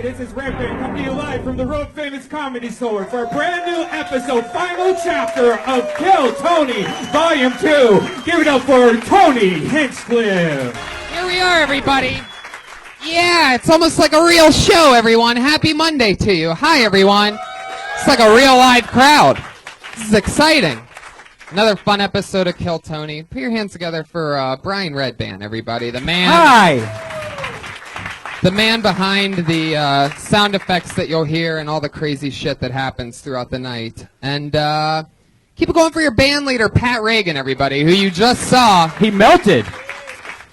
This is Red Band coming to you live from the Road Famous Comedy Store for a brand new episode, final chapter of Kill Tony, Volume 2. Give it up for Tony Hinchcliffe. Here we are, everybody. Yeah, it's almost like a real show, everyone. Happy Monday to you. Hi, everyone. It's like a real live crowd. This is exciting. Another fun episode of Kill Tony. Put your hands together for Brian Redband, everybody. The man. Hi. The man behind the sound effects that you'll hear and all the crazy shit that happens throughout the night. And keep it going for your band leader, Pat Reagan, everybody, who you just saw. He melted.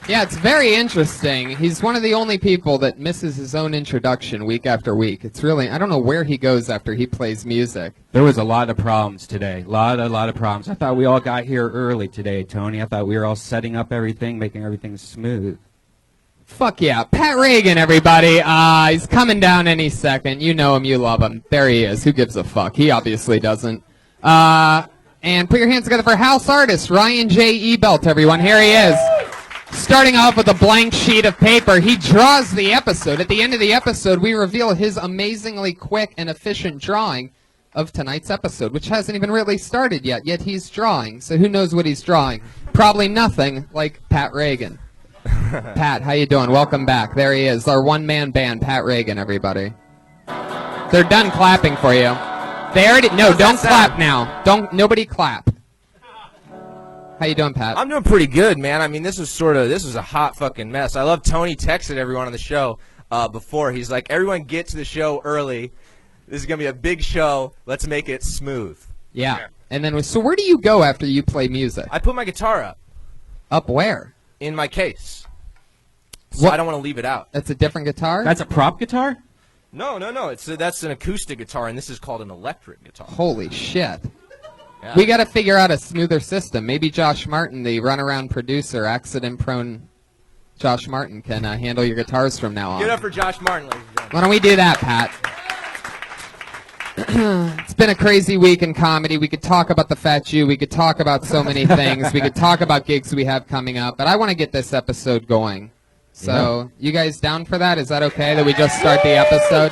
Yeah, it's very interesting. He's one of the only people that misses his own introduction week after week. It's really, I don't know where he goes after he plays music. There was a lot of problems today. A lot of problems. I thought we all got here early today, Tony. I thought we were all setting up everything, making everything smooth. Fuck yeah. Pat Reagan, everybody. He's coming down any second. You know him. You love him. There he is. Who gives a fuck? He obviously doesn't. And put your hands together for house artist, Ryan J. Ebelt, everyone. Here he is. Starting off with a blank sheet of paper, he draws the episode. At the end of the episode, we reveal his amazingly quick and efficient drawing of tonight's episode, which hasn't even really started yet he's drawing. So who knows what he's drawing? Probably nothing, like Pat Reagan. Pat, how you doing? Welcome back. There he is, our one-man band, Pat Reagan, everybody. They're done clapping for you. They already, no, don't clap now. Nobody clap. How you doing, Pat? I'm doing pretty good, man. I mean, this was a hot fucking mess. I love Tony texted everyone on the show before. He's like, everyone get to the show early. This is going to be a big show. Let's make it smooth. Yeah. And then, so where do you go after you play music? I put my guitar up. Up where? In my case. So I don't want to leave it out. That's a different guitar? That's a prop guitar? No. That's an acoustic guitar, and this is called an electric guitar. Holy shit. Yeah. We got to figure out a smoother system. Maybe Josh Martin, the runaround producer, accident-prone Josh Martin, can handle your guitars from now on. Give it up for Josh Martin, ladies and gentlemen. Why don't we do that, Pat? It's been a crazy week in comedy. We could talk about the Fat Jew. We could talk about so many things. We could talk about gigs we have coming up. But I want to get this episode going. So, You guys down for that? Is that okay that we just start the episode?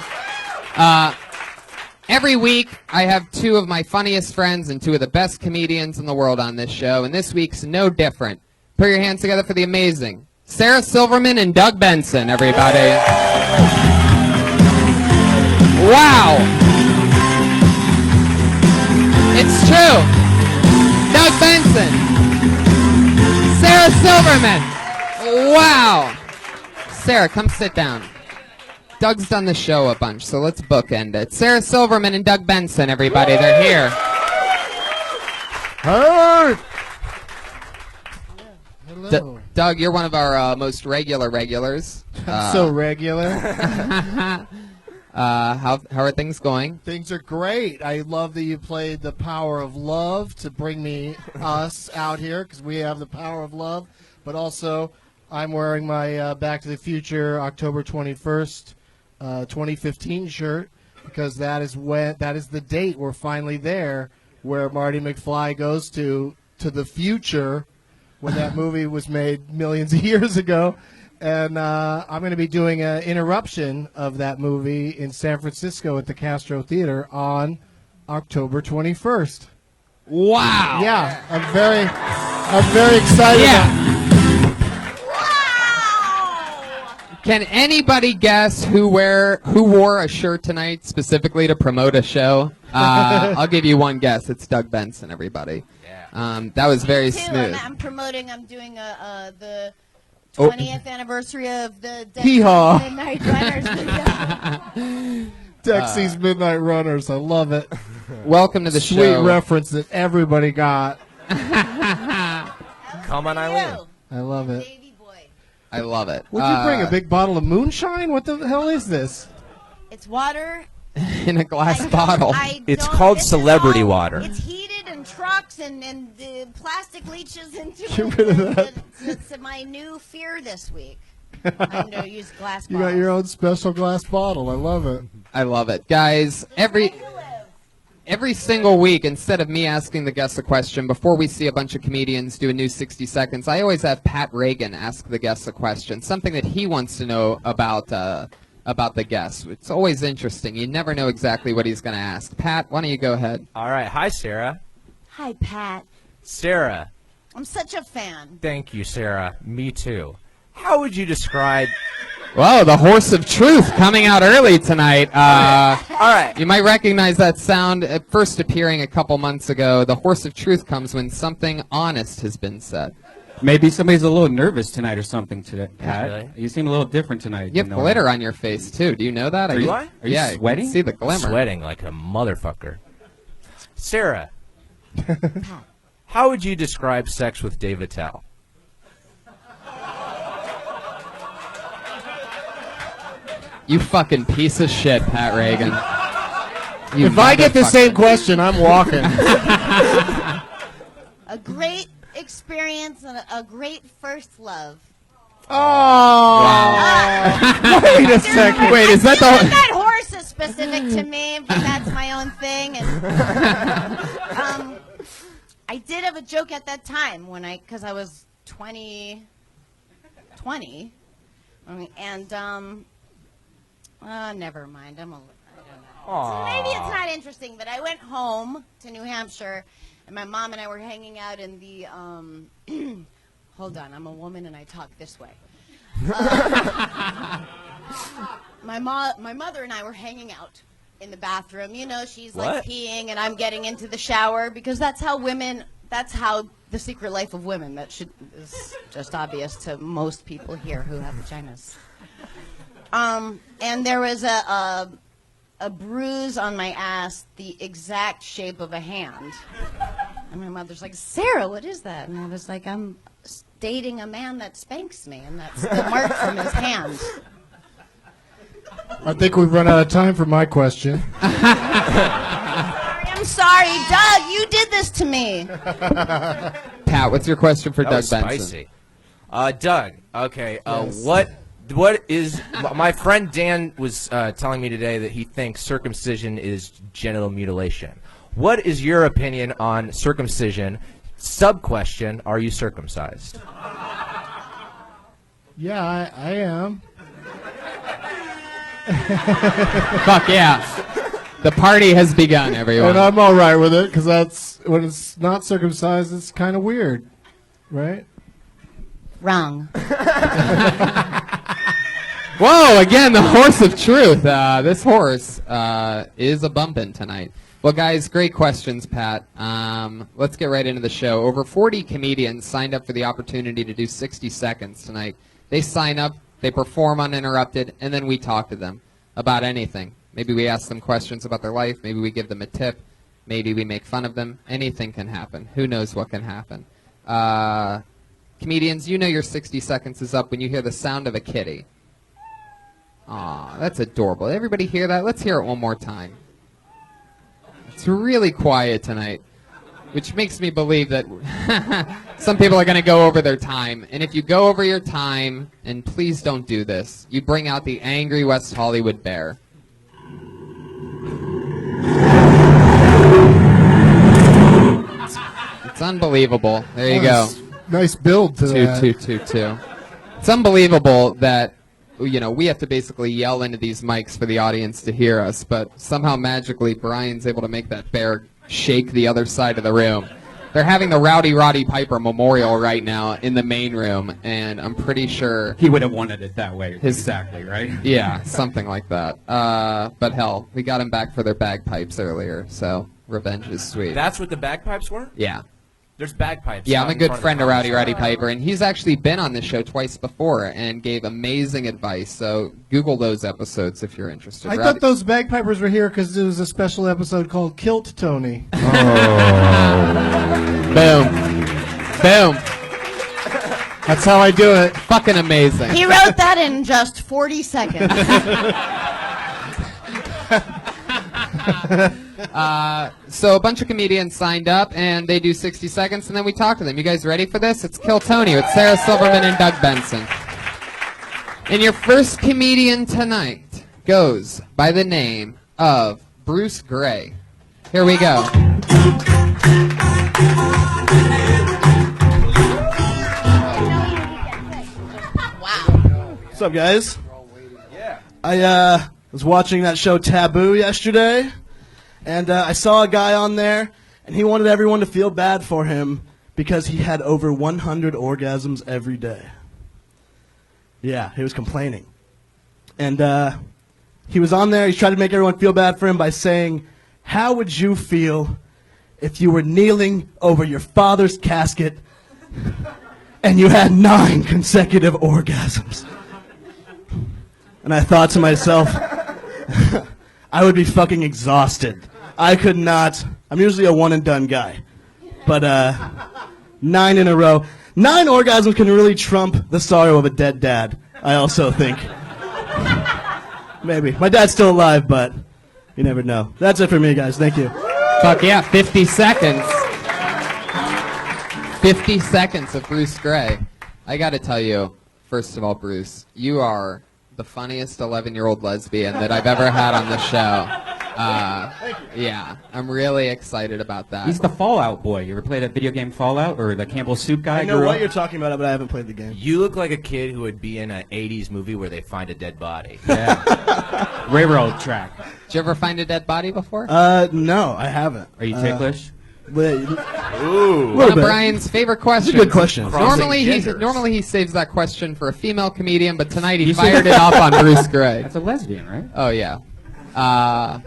Every week, I have two of my funniest friends and two of the best comedians in the world on this show. And this week's no different. Put your hands together for the amazing Sarah Silverman and Doug Benson, everybody. Wow. It's true. Doug Benson. Sarah Silverman. Wow. Sarah, come sit down. Doug's done the show a bunch, so let's bookend it. Sarah Silverman and Doug Benson, everybody. They're here. Hey! Hello. Doug, you're one of our most regulars. So regular. How are things going? Things are great. I love that you played The Power of Love to bring us out here, because we have the power of love. But also, I'm wearing my Back to the Future October 21st, 2015 shirt, because that is the date we're finally there, where Marty McFly goes to the future when that movie was made millions of years ago. And I'm going to be doing an interruption of that movie in San Francisco at the Castro Theater on October 21st. Wow. Yeah, I'm very excited. Yeah. Can anybody guess who wore a shirt tonight specifically to promote a show? I'll give you one guess. It's Doug Benson, everybody. Yeah. That was very smooth. I'm doing the 20th anniversary of the Hee-haw. Midnight Runners. Dexy's Midnight Runners. I love it. Welcome to the Sweet show. reference that everybody got. Come on, Eileen. I love it. Baby boy. I love it. What'd you bring? A big bottle of moonshine? What the hell is this? It's water. In a glass bottle. It's called celebrity water. It's heated in trucks and plastic leaches into Get rid of that. It's my new fear this week. I'm going to use glass You bottles. got your own special glass bottle. I love it. I love it. Guys, every single week, instead of me asking the guests a question, before we see a bunch of comedians do a new 60 seconds, I always have Pat Reagan ask the guests a question, something that he wants to know about about the guest. It's always interesting. You never know exactly what he's going to ask. Pat, why don't you go ahead? All right. Hi, Sarah. Hi, Pat. Sarah. I'm such a fan. Thank you, Sarah. Me too. How would you describe... Whoa, the horse of truth coming out early tonight. All right. You might recognize that sound at first appearing a couple months ago. The horse of truth comes when something honest has been said. Maybe somebody's a little nervous tonight or something today, Pat. Really? You seem a little different tonight. You have glitter on your face, too. Do you know that? Do I? Are you yeah, sweating? You can see the glimmer. Sweating like a motherfucker. Sarah. How would you describe sex with Dave Attell? You fucking piece of shit, Pat Reagan. You If I get the motherfucker. same question, I'm walking. A great experience and a great first love. Wait a second. Wait, is that I feel like the... that horse is specific to me, but that's my own thing. And I did have a joke at that time because I was 20, and never mind. I don't know. So maybe it's not interesting, but I went home to New Hampshire, and my mom and I were hanging out in the. Hold on, I'm a woman and I talk this way. My mother and I were hanging out in the bathroom. You know, she's like peeing, and I'm getting into the shower because that's how the secret life of women. That is just obvious to most people here who have vaginas. And there was a bruise on my ass, the exact shape of a hand. And my mother's like, Sarah, what is that? And I was like, I'm dating a man that spanks me, and that's the mark from his hand. I think we've run out of time for my question. I'm sorry, Doug, you did this to me. Pat, what's your question for That Doug was Benson? spicy. Doug, okay, Yes. what is... My friend Dan was telling me today that he thinks circumcision is genital mutilation. What is your opinion on circumcision? Sub-question, are you circumcised? Yeah, I am. Fuck yeah. The party has begun, everyone. And I'm all right with it, because that's when it's not circumcised, it's kind of weird, right? Wrong. Whoa, again, the horse of truth. This horse is a bumpin' tonight. Well, guys, great questions, Pat. Let's get right into the show. Over 40 comedians signed up for the opportunity to do 60 seconds tonight. They sign up, they perform uninterrupted, and then we talk to them about anything. Maybe we ask them questions about their life. Maybe we give them a tip. Maybe we make fun of them. Anything can happen. Who knows what can happen? Comedians, you know your 60 seconds is up when you hear the sound of a kitty. Aw, that's adorable. Everybody hear that? Let's hear it one more time. It's really quiet tonight, which makes me believe that some people are going to go over their time. And if you go over your time, and please don't do this, you bring out the angry West Hollywood bear. It's unbelievable. There you go. Nice build to that. Two. It's unbelievable that, you know, we have to basically yell into these mics for the audience to hear us, but somehow magically Brian's able to make that bear shake the other side of the room. They're having the Rowdy Roddy Piper Memorial right now in the main room, and I'm pretty sure... He would have wanted it that way. His- Exactly, right? Yeah, something like that. But hell, we got him back for their bagpipes earlier, so revenge is sweet. That's what the bagpipes were? Yeah. There's bagpipes. Yeah, out I'm a in good front friend the of Rowdy comedy Roddy Piper, and he's actually been on this show twice before and gave amazing advice. So Google those episodes if you're interested. I thought those bagpipers were here because there was a special episode called Kilt Tony. Boom. Boom. That's how I do it. Fucking amazing. He wrote that in just 40 seconds. So a bunch of comedians signed up, and they do 60 seconds, and then we talk to them. You guys ready for this? It's Kill Tony with Sarah Silverman and Doug Benson. And your first comedian tonight goes by the name of Bruce Gray. Here we go. What's up, guys? I was watching that show Taboo yesterday, and I saw a guy on there, and he wanted everyone to feel bad for him because he had over 100 orgasms every day. Yeah, he was complaining. And he was on there, he's trying to make everyone feel bad for him by saying, how would you feel if you were kneeling over your father's casket and you had 9 consecutive orgasms? And I thought to myself, I would be fucking exhausted. I could not. I'm usually a one-and-done guy. But 9 in a row. 9 orgasms can really trump the sorrow of a dead dad, I also think. Maybe. My dad's still alive, but you never know. That's it for me, guys. Thank you. Fuck yeah, 50 seconds. 50 seconds of Bruce Gray. I gotta tell you, first of all, Bruce, you are the funniest 11-year-old lesbian that I've ever had on the show. Yeah, I'm really excited about that. He's the Fallout boy. You ever played that video game Fallout or the Campbell Soup guy? I know what you're talking about, but I haven't played the game. You look like a kid who would be in an 80s movie where they find a dead body. Yeah. Railroad track. Did you ever find a dead body before? No, I haven't. Are you ticklish? Ooh. One of Brian's favorite questions. It's a good question. Normally he saves that question for a female comedian, but tonight he fired it up on Bruce Gray. That's a lesbian, right? Oh, yeah.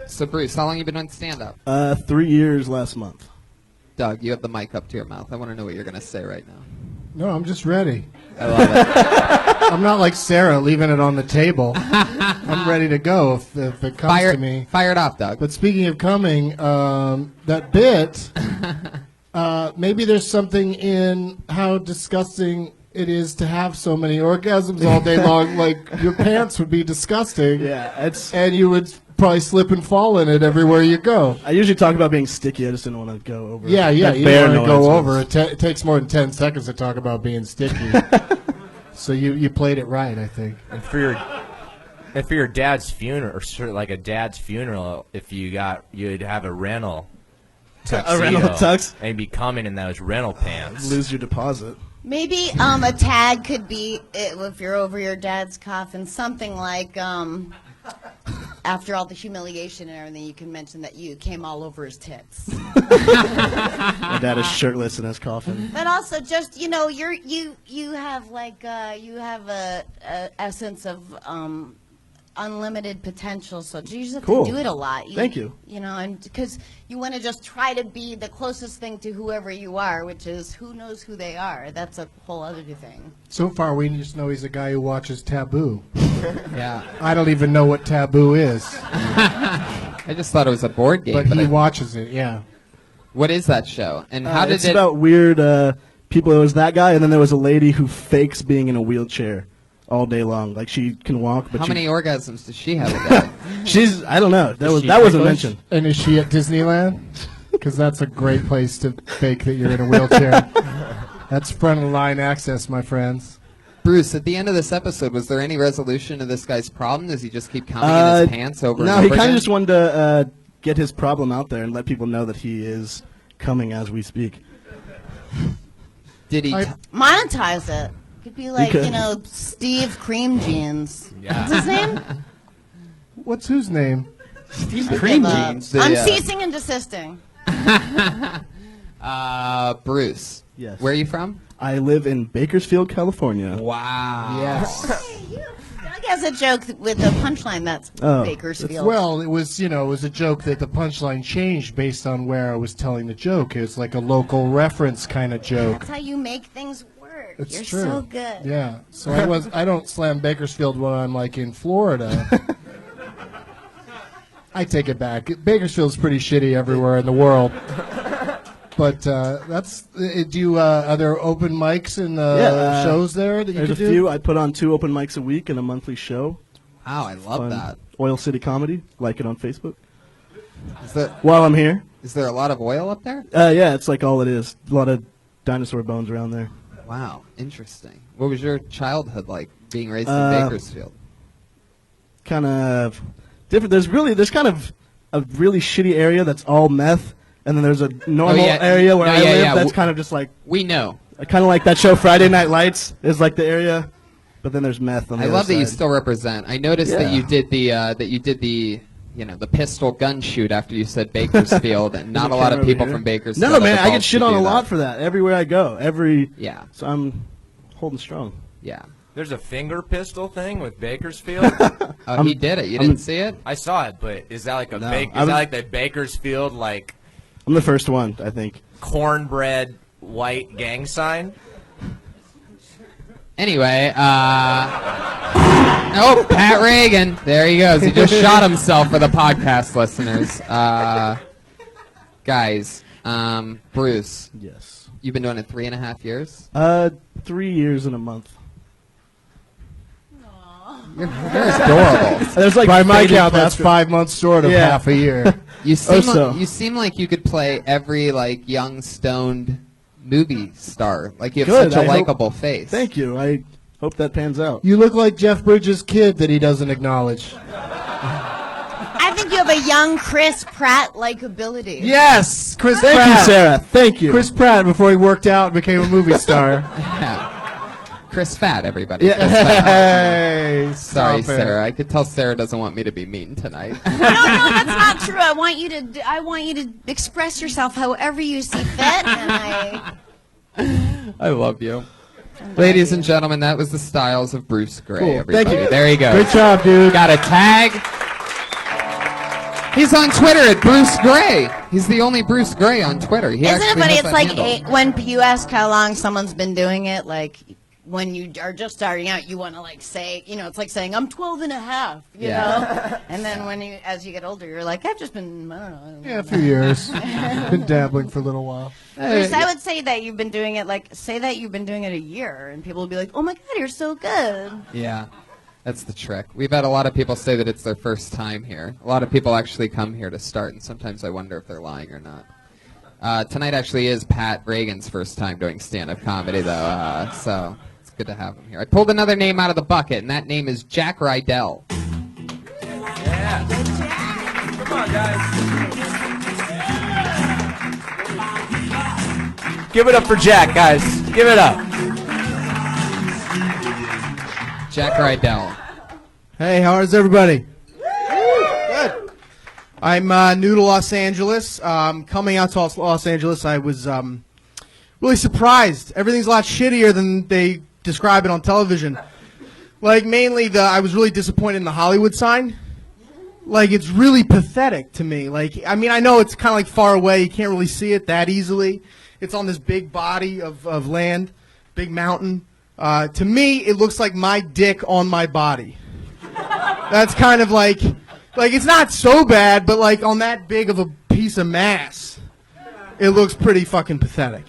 So, Bruce, how long you been doing stand-up? 3 years last month. Doug, you have the mic up to your mouth. I want to know what you're going to say right now. No, I'm just ready. I love it. I'm not like Sarah leaving it on the table. I'm ready to go if it comes to me. Fire it off, Doug. But speaking of coming, that bit, maybe there's something in how disgusting it is to have so many orgasms all day long. Like, your pants would be disgusting. Yeah, and you would probably slip and fall in it everywhere you go. I usually talk about being sticky. I just didn't want to go over. Yeah, you don't want to go over. It takes more than 10 seconds to talk about being sticky. So you played it right, I think. And for your dad's funeral, or sort of like a dad's funeral, if you'd have a rental tuxedo, a rental tux, and be coming in those rental pants. Lose your deposit. Maybe a tag could be, if you're over your dad's coffin, something like, after all the humiliation and everything, you can mention that you came all over his tits. My dad is shirtless in his coffin. But also, just, you have like you have a essence of unlimited potential, so you just have to do it a lot. Thank you. And because you want to just try to be the closest thing to whoever you are, which is who knows who they are. That's a whole other thing. So far, we just know he's a guy who watches Taboo. Yeah. I don't even know what Taboo is. I just thought it was a board game. But he watches it, yeah. What is that show? And how did it's about weird people. There was that guy, and then there was a lady who fakes being in a wheelchair all day long. Like, she can walk, but how many orgasms does she have a day? I don't know. That wasn't mentioned. And is she at Disneyland? Because that's a great place to fake that you're in a wheelchair. That's front of the line access, my friends. Bruce, at the end of this episode, was there any resolution to this guy's problem? Does he just keep coming in his pants over and over No, he kind of just wanted to get his problem out there and let people know that he is coming as we speak. Did he monetize it? Could be like, Steve Cream Jeans. Yeah. What's his name? What's whose name? Steve Cream Jeans. I'm ceasing and desisting. Bruce. Yes. Where are you from? I live in Bakersfield, California. Wow. Yes. Doug has a joke with a punchline that's Bakersfield. Well, it was a joke that the punchline changed based on where I was telling the joke. It's like a local reference kind of joke. That's how you make things work. It's You're true. so good. Yeah. So I don't slam Bakersfield when I'm like in Florida. I take it back. Bakersfield's pretty shitty everywhere in the world. But that's. Are there open mics and shows there that you There's can a few. I put on 2 open mics a week and a monthly show. Wow, I love that. Oil City Comedy. Like it on Facebook. While I'm here. Is there a lot of oil up there? Yeah, it's like all it is. A lot of dinosaur bones around there. Wow, interesting. What was your childhood like, being raised in Bakersfield? Kind of different. There's kind of a really shitty area that's all meth. And then there's a normal area where I live that's kind of just like... We know. Kind of like that show Friday Night Lights is like the area. But then there's meth on the I other love that you side. still represent. I noticed that Yeah. you did the the pistol gun shoot after you said Bakersfield, and not a lot of Camera people over from here. Bakersfield. No, have man, the I get balls shit to on do a lot that. for that everywhere I go. Yeah. So I'm holding strong. Yeah. There's a finger pistol thing with Bakersfield. Oh, he did it. You didn't see it? I saw it, but is that like a No, is I was- that like the Bakersfield like I'm the first one, I think. cornbread white gang sign? Anyway, oh, Pat Reagan. There he goes. He just shot himself for the podcast listeners. Guys, Bruce, Yes. you've been doing it 3.5 years? 3 years and a month. You're adorable. There's like By my faded count, that's plaster. 5 months short of Yeah. half a year. You seem, so. you seem like you could play every like young stoned movie star. Like you have Good, such a I hope- likable face. Thank you. I hope that pans out. You look like Jeff Bridges' kid that he doesn't acknowledge. I think you have a young Chris Pratt likability. Yes, Chris Thank Pratt. you, Sarah. Thank you. Chris Pratt before he worked out and became a movie star. Yeah. Chris Fat, everybody. Yeah. Chris Fat. Hey, Sorry, stop it. Sarah. I could tell Sarah doesn't want me to be mean tonight. No, that's not true. I want you to express yourself however you see fit, and I love you. Ladies and gentlemen, that was the styles of Bruce Gray, Cool. everybody. Thank you. There you go. Good job, dude. Got a tag. He's on Twitter at Bruce Gray. He's the only Bruce Gray on Twitter. He isn't it actually funny? has It's that like handle. when you ask how long someone's been doing it, like when you are just starting out, you want to like say, it's like saying I'm 12 and a half, you know? And then as you get older, you're like, I've just been, I don't know. Yeah, a few years. Been dabbling for a little while. Bruce, I would say that you've been doing it a year, and people will be like, oh my God, you're so good. Yeah, that's the trick. We've had a lot of people say that it's their first time here. A lot of people actually come here to start, and sometimes I wonder if they're lying or not. Tonight actually is Pat Reagan's first time doing stand-up comedy, though, so it's good to have him here. I pulled another name out of the bucket, and that name is Jack Riedel. Yeah. Come on, guys. Give it up for Jack, guys. Give it up. Jack Riedel. Hey, how is everybody? Good. I'm new to Los Angeles. Coming out to Los Angeles, I was really surprised. Everything's a lot shittier than they describe it on television. Like, mainly, I was really disappointed in the Hollywood sign. Like, it's really pathetic to me. Like, I mean, I know it's kind of like far away. You can't really see it that easily. It's on this big body of land, big mountain. To me, it looks like my dick on my body. That's kind of like it's not so bad, but like on that big of a piece of mass, it looks pretty fucking pathetic.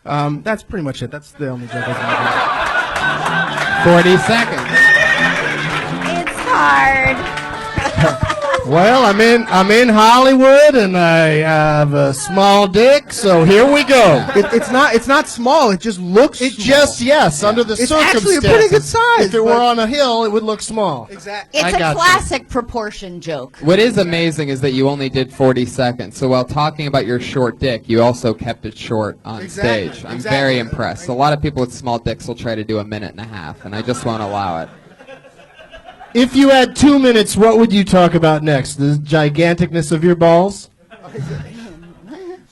That's pretty much it. That's the only joke I 40 seconds. It's hard. Well, I'm in Hollywood and I have a small dick, so here we go. It's not small. It just looks. It small. just, yes, under the It's circumstances. actually a pretty good size. If it were on a hill, it would look small. Exactly. It's I a got you. classic proportion joke. What is amazing is that you only did 40 seconds. So while talking about your short dick, you also kept it short on Exactly, stage. I'm exactly. very impressed. A lot of people with small dicks will try to do a minute and a half, and I just won't allow it. If you had 2 minutes, what would you talk about next? The giganticness of your balls?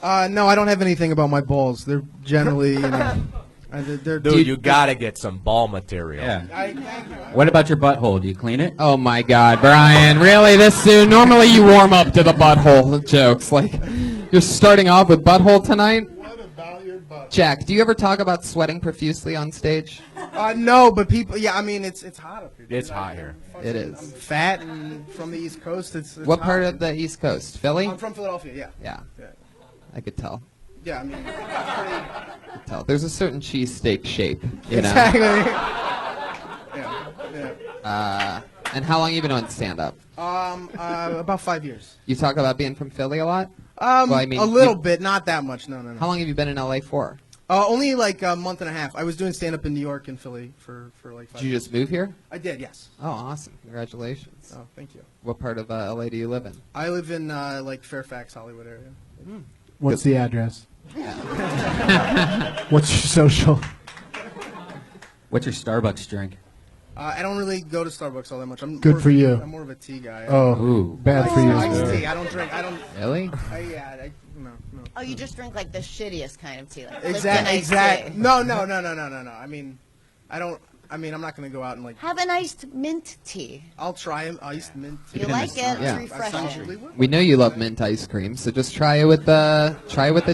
No, I don't have anything about my balls. They're generally, they're Dude, you gotta get some ball material. Yeah. What about your butthole? Do you clean it? Oh my God, Brian! Really, this soon? Normally, you warm up to the butthole jokes. Like, you're starting off with butthole tonight. What about your butt? Jack, do you ever talk about sweating profusely on stage? no, but people. Yeah, I mean, it's hot up here. dude. It's hot here. It is. Fat and from the East Coast. It's What hot. part of the East Coast? Philly? I'm from Philadelphia. Yeah. Yeah, Yeah. I could tell. Yeah. I mean, it's I could tell. There's a certain cheesesteak shape, you know. exactly. yeah. And how long you been on stand-up? About 5 years. You talk about being from Philly a lot? Well, I mean, a little you- bit, not that much. No. How long have you been in LA for? Only like a month and a half. I was doing stand up in New York and Philly for like 5 Did you years. just move here? I did, yes. Oh, awesome. Congratulations. Oh, thank you. What part of LA do you live in? I live in like Fairfax, Hollywood area. What's the address? What's your social? What's your Starbucks drink? I don't really go to Starbucks all that much. I'm Good more for of- you. I'm more of a tea guy. Oh, Ooh. bad for you. Iced tea. I don't drink. I don't. Really? No. Oh, you just drink like the shittiest kind of tea, like Exactly. Lipton iced tea. No. I mean, I don't. I mean, I'm not gonna go out and like. Have an iced mint tea. I'll try an iced mint tea. You like it? Yeah. It's I refreshing. probably would. We know you love mint ice cream, so just try it with the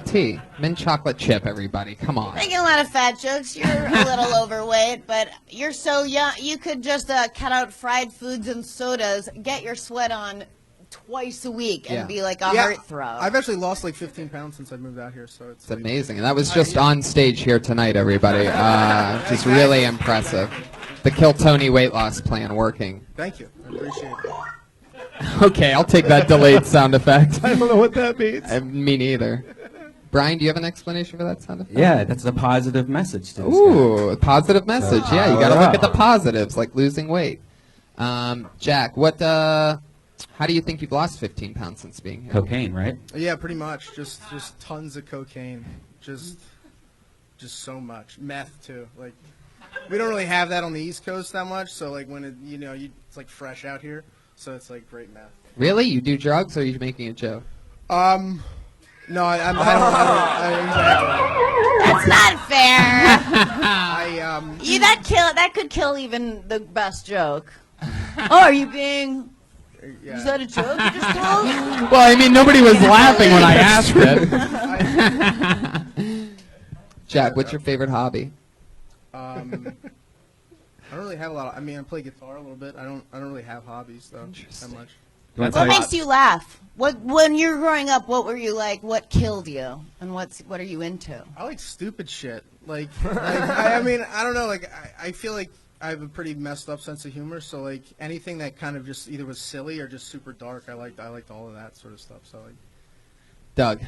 tea. Mint chocolate chip, everybody. Come on. Making a lot of fat jokes. You're a little overweight, but you're so young. You could just cut out fried foods and sodas, get your sweat on twice a week, and Yeah. be like a heartthrob. I've actually lost like 15 pounds since I moved out here, so it's It's amazing. And that was just on stage here tonight, everybody. Just really impressive. The Kill Tony weight loss plan working. Thank you. I appreciate it. Okay, I'll take that delayed sound effect. I don't know what that means. Me neither. Brian, do you have an explanation for that sound effect? Yeah, that's a positive message to this guy. Ooh, a positive message. Yeah, you got to Yeah. look at the positives, like losing weight. Jack, how do you think you've lost 15 pounds since being here? Cocaine, right? Yeah, pretty much. Just tons of cocaine. Just so much. Meth too. Like, we don't really have that on the East Coast that much. So like when it's like fresh out here. So it's like great meth. Really? You do drugs, or are you making a joke? No, I exactly. That's not fair. I that could kill even the best joke. Oh, are you being? yeah. Is that a joke you just told? Well, I mean, nobody was laughing when I asked it. Jack, what's your favorite hobby? I don't really have a lot. I mean, I play guitar a little bit. I don't really have hobbies though that much. What makes you laugh? When you were growing up, what were you like? What killed you? And what are you into? I like stupid shit. Like I mean, I don't know. Like I feel like I have a pretty messed up sense of humor. So like anything that kind of just either was silly or just super dark, I liked all of that sort of stuff. So like, Doug,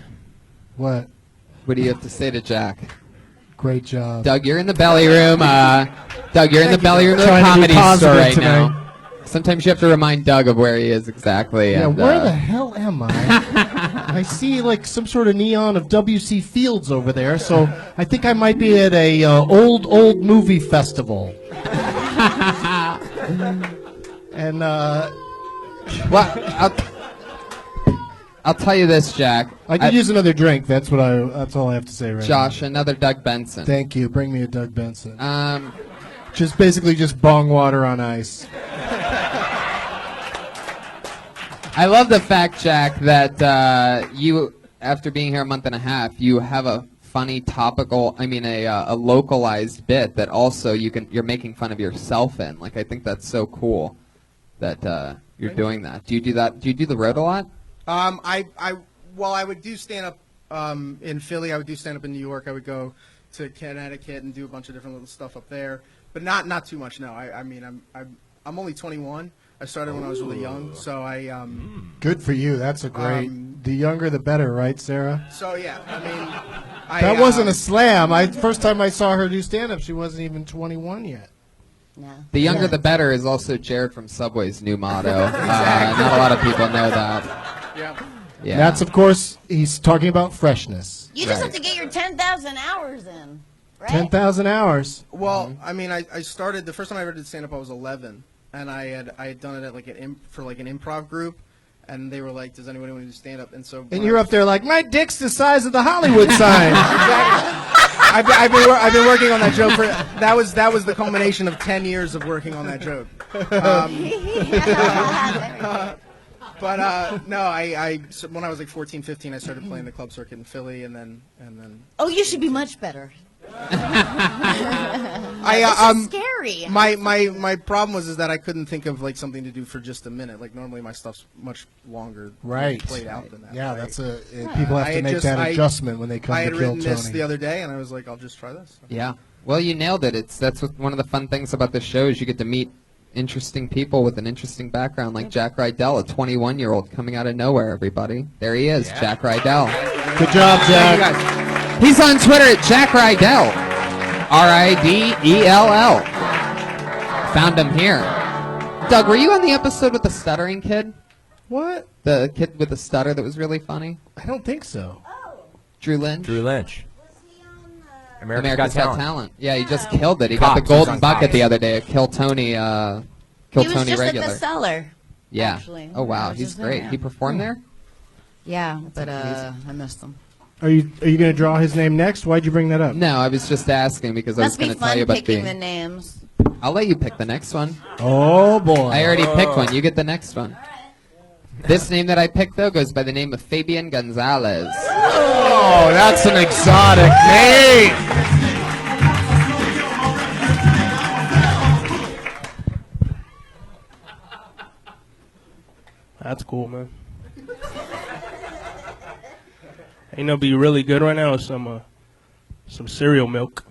What? what do you have to say to Jack? Great job. Doug, you're in the belly room. Doug, you're in the belly room of the Trying to be comedy store positive right tonight. now. Sometimes you have to remind Doug of where he is exactly. Yeah, and, where the hell am I? I see like some sort of neon of W.C. Fields over there, so I think I might be at a old movie festival. And Well, I'll tell you this, Jack. I could use another drink. That's all I have to say right Josh, another Doug Benson. now. Thank you. Bring me a Doug Benson. Um, Just bong water on ice. I love the fact, Jack, that you, after being here a month and a half, you have a funny topical, a localized bit that also you're making fun of yourself in. Like, I think that's so cool that you're doing that. Do you do that? Do you do the road a lot? I would do stand up in Philly. I would do stand up in New York. I would go to Connecticut and do a bunch of different little stuff up there, but not too much. No, I'm only 21. I started when I was really young, so Good for you. That's a great. The younger, the better, right, Sarah? So yeah, I mean, That wasn't a slam. First time I saw her do stand-up, she wasn't even 21 yet. No. The younger the better is also Jared from Subway's new motto. Not a lot of people know that. Yeah. Yeah. That's, of course, he's talking about freshness. You just Right. have to get your 10,000 hours in, right? 10,000 hours. Well, I mean, I started the first time I ever did stand up. I was 11, and I had done it at like an improv group, and they were like, "Does anybody want to do stand up?" And so And you're up there like, my dick's the size of the Hollywood sign. I've been working on that joke for that was the culmination of 10 years of working on that joke. But no, so when I was like 14, 15, I started playing the club circuit in Philly, and then. Oh, you should be much better. This is scary. My problem was that I couldn't think of like something to do for just a minute. Like normally my stuff's much longer, Right. played out than that. Yeah, Like, people have I to had make just- that I- adjustment when they come I to had Kill written this Tony. the other day, and I was like, I'll just try this. Yeah. Well, you nailed it. That's one of the fun things about the show is you get to meet interesting people with an interesting background, like Jack Riedel, a 21-year-old coming out of nowhere. Everybody, there he is, Jack Riedel. Good job, Jack. He's on Twitter at Jack Riedel, Ridell. Found him here. Doug, were you on the episode with the stuttering kid? What? The kid with the stutter that was really funny? I don't think so. Drew Lynch? Drew Lynch. Was he on America's Got Talent. Yeah, he just killed it. He Cops, got the he's golden on bucket Cops. the other day. Kill Tony. Kill He was Tony just regular. at the cellar. Yeah. Actually. Oh wow, I was he's just great. there. He performed there. Yeah, but I missed him. Are you going to draw his name next? Why'd you bring that up? No, I was just asking because I was Must be going to tell you fun about picking the. the names. I'll let you pick the next one. Oh boy. I already picked one. You get the next one. This name that I picked though goes by the name of Fabian Gonzales. Oh, that's an exotic name. That's cool, man. You know, be really good right now is some cereal milk.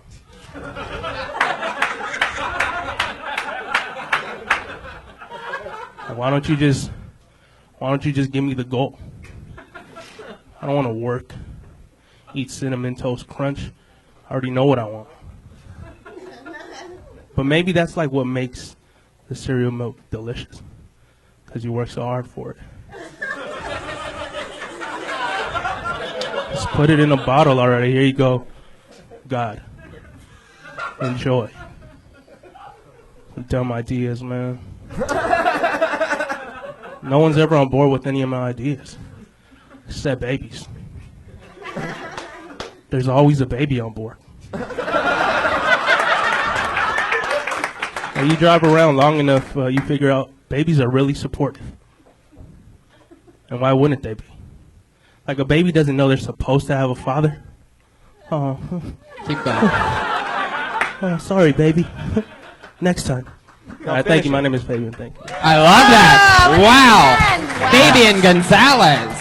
Why don't you just give me the goal? I don't want to work, eat Cinnamon Toast Crunch. I already know what I want. But maybe that's like what makes the cereal milk delicious, because you work so hard for it. Just put it in a bottle already. Here you go. God. Enjoy. Some dumb ideas, man. No one's ever on board with any of my ideas, except babies. There's always a baby on board. Now you drive around long enough, you figure out babies are really supportive. And why wouldn't they be? Like, a baby doesn't know they're supposed to have a father. Oh, Keep going. oh, sorry, baby. Next time. All right, thank you. My name is Fabian. Thank you. I love that. Wow. Fabian Gonzales.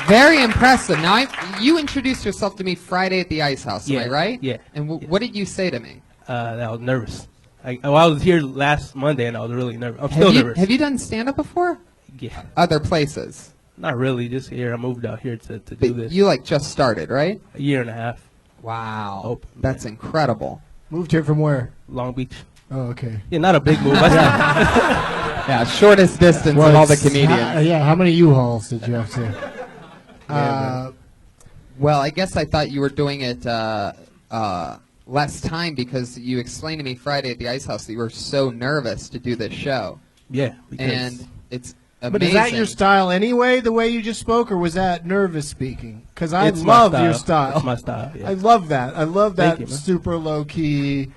Very impressive. Now, you introduced yourself to me Friday at the Ice House, am I right? Yeah. And what did you say to me? I was nervous. I was here last Monday, and I was really nervous. I'm still nervous. Have you done stand-up before? Yeah. Other places? Not really, just here. I moved out here to do But this. you, like, just started, right? A year and a half. Wow. Oh, That's incredible. Moved here from where? Long Beach. Oh, okay. Yeah, not a big move. Yeah, shortest distance of all the comedians. Yeah, how many U-Hauls did you have to? Well, I guess I thought you were doing it less time because you explained to me Friday at the Ice House that you were so nervous to do this show. Yeah. Because And it's amazing. But is that your style anyway, the way you just spoke, or was that nervous speaking? Because I It's my love style. your style. It's my style, yeah. I love that. I love Thank that you, man. super low-key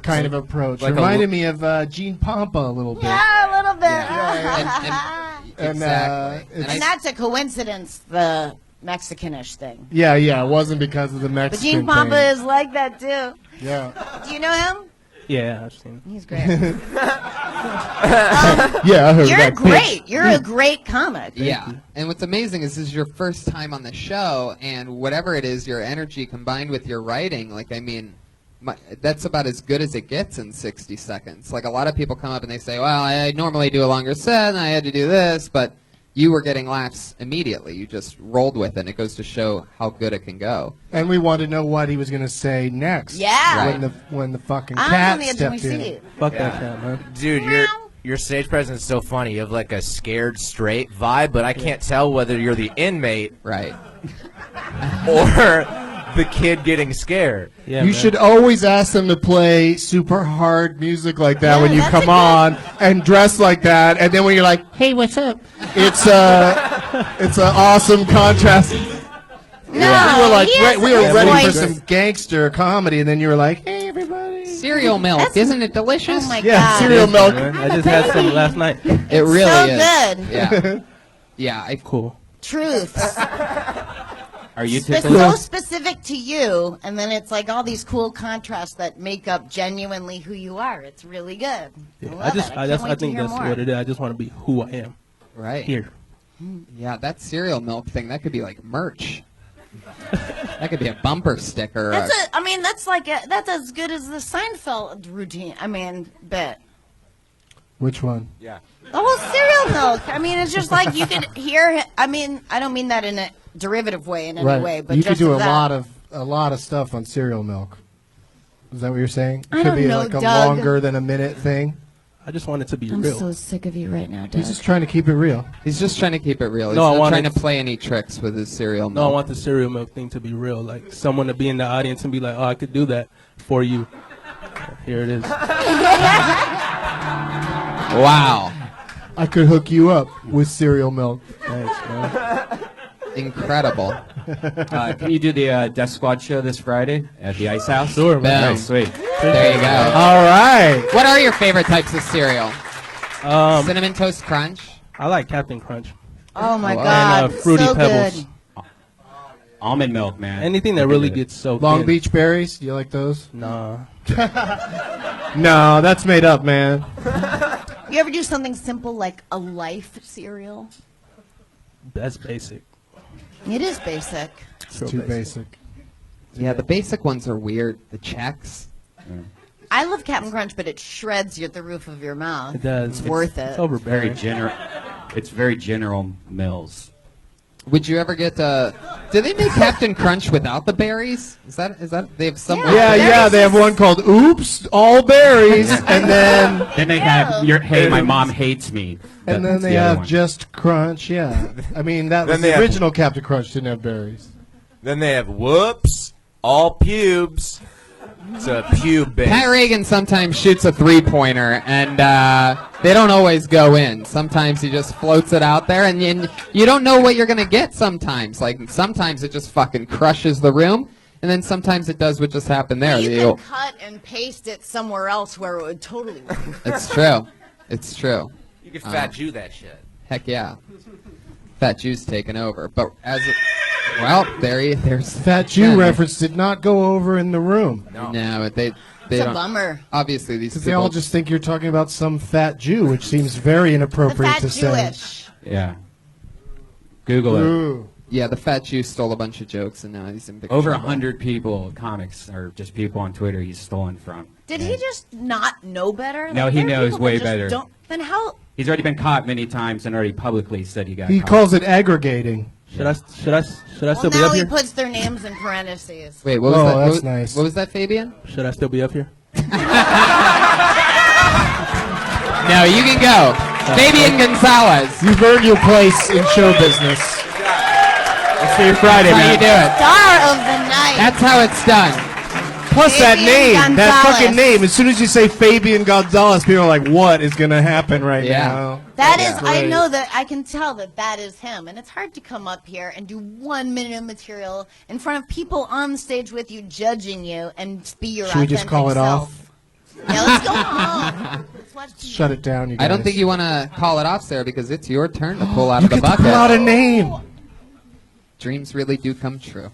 kind of approach. Like Reminded me of Gene Pompa a little bit. Yeah, a little bit. Exactly. And that's a coincidence, the Mexicanish thing. Yeah, it wasn't because of the But Mexican Gene Pompa thing. is like that too. Yeah. Do you know him? Yeah, I've seen it. He's great. Yeah, I heard You're that. great. You're a great comic. Yeah. And what's amazing is this is your first time on the show, and whatever it is, your energy combined with your writing, like, I mean, that's about as good as it gets in 60 seconds. Like, a lot of people come up and they say, well, I normally do a longer set, and I had to do this, but you were getting laughs immediately. You just rolled with it, and it goes to show how good it can go. And we wanted to know what he was going to say next. Yeah. Right. When the fucking I'm cat on the edge of my stepped in. seat. Fuck that cat, man. Dude, your stage presence is so funny. You have like a scared straight vibe, but I can't tell whether you're the inmate Right. or the kid getting scared. Yeah, You man. should always ask them to play super hard music like that Yeah, when you that's come a good- on and dress like that, and then when you're like, "Hey, what's up?" It's an awesome contrast. No, we were like, he has we were a ready for voice. some gangster comedy, and then you were like, "Hey, everybody." Cereal milk, isn't it delicious? Oh my Yeah, god. cereal milk. Man, I just had some last night. It really so is. good. Yeah. Yeah. Cool. Truth. Are you It's tickled? so specific to you, and then it's like all these cool contrasts that make up genuinely who you are. It's really good. Yeah, I love it. I can't wait to think hear that's more. what it is. I just want to be who I am Right. here. Yeah, that cereal milk thing, that could be like merch. That could be a bumper sticker. That's as good as the Seinfeld routine. I mean, bit. Which one? Yeah. The whole cereal milk. I mean, it's just like you could hear. I mean, I don't mean that in a derivative way in any way, but you just could do as that. a lot of stuff on cereal milk. Is that what you're saying? It I could don't be know, like a Doug. longer than a minute thing. I just want it to be I'm real. so sick of you right now, Doug. He's just trying to keep it real. He's just trying to keep it real. He's No, I not want trying it- to play any tricks with his cereal No, I milk. want the cereal milk thing to be real. Like someone to be in the audience and be like, "Oh, I could do that for you." Here it is. Wow. I could hook you up with cereal milk. Thanks, man. Incredible. Can you do the Death Squad show this Friday at the Ice House? Sure, man. Boom. Nice, sweet. There you go. All right. What are your favorite types of cereal? Cinnamon Toast Crunch? I like Captain Crunch. Oh my Oh, God, and, Fruity so Pebbles. good. Almond milk, man. Anything that really gets so Long thin. Beach berries. Do you like those? Nah. No, that's made up, man. You ever do something simple like a Life cereal? That's basic. It is basic. It's too basic. Yeah, the basic ones are weird. The checks. I love Captain Crunch, but it shreds you at the roof of your mouth. It does. It's worth it. It's overbearing. It's very General Mills. Would you ever get do they make Captain Crunch without the berries? Is that they have some Yeah, they have one called Oops, all berries, and then Then they have your Hey, my mom hates me. and then That's they the other have one. Just Crunch. Yeah, I mean that was Then they the have- original Captain Crunch didn't have berries. Then they have whoops, all pubes. It's a pube base. Pat Reagan sometimes shoots a three-pointer, and they don't always go in. Sometimes he just floats it out there, and you don't know what you're going to get sometimes. Like, sometimes it just fucking crushes the room, and then sometimes it does what just happened there. You You'll- can cut and paste it somewhere else where it would totally work. It's true. It's true. You can fat Jew that shit. Heck yeah. Fat Jew's taken over. But there's Fat Jew reference did not go over in the room. No, but they It's a don't. bummer. Obviously, these Because people. they all just think you're talking about some fat Jew, which seems very The inappropriate fat to say. Jewish. Yeah. Google it. Ooh. Yeah, the Fat Jew stole a bunch of jokes, and now he's in big Over trouble. 100 people, comics, or just people on Twitter he's stolen from. Did he just not know better? No, he there are knows people that way just better. Then how? He's already been caught many times and already publicly said he got He caught. calls it aggregating. Should I Well, still be now up he here? puts their names in parentheses. Wait, what was Oh, that? that's what, nice. What was that, Fabian? Should I still be up here? No, you can go. Fabian Gonzales. You've earned your place in show business. Let's see you Friday, That's how you man. do it. Star of the night. That's how it's done. Plus that Fabian name, that Gonzales. fucking name. As soon as you say Fabian Gonzales, people are like, "What is gonna happen right Yeah. now?" That is, I Great. know that I can tell that is him, and it's hard to come up here and do 1 minute of material in front of people on the stage with you, judging you, and be your Should we just call it self. off? Yeah, let's go home. Let's watch TV. Shut it down, you guys. I don't think you want to call it off, Sarah, because it's your turn to pull out You of the get to bucket. pull out a name. Dreams really do come true.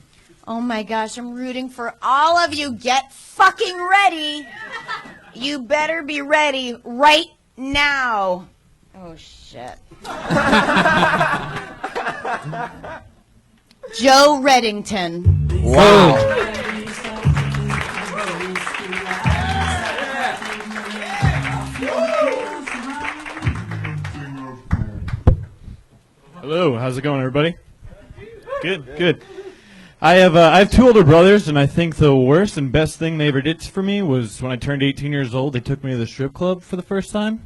Oh my gosh, I'm rooting for all of you. Get fucking ready. You better be ready right now. Oh shit. Joe Reddington. Wow. Hello, how's it going, everybody? Good, good. I have two older brothers, and I think the worst and best thing they ever did for me was when I turned 18 years old. They took me to the strip club for the first time.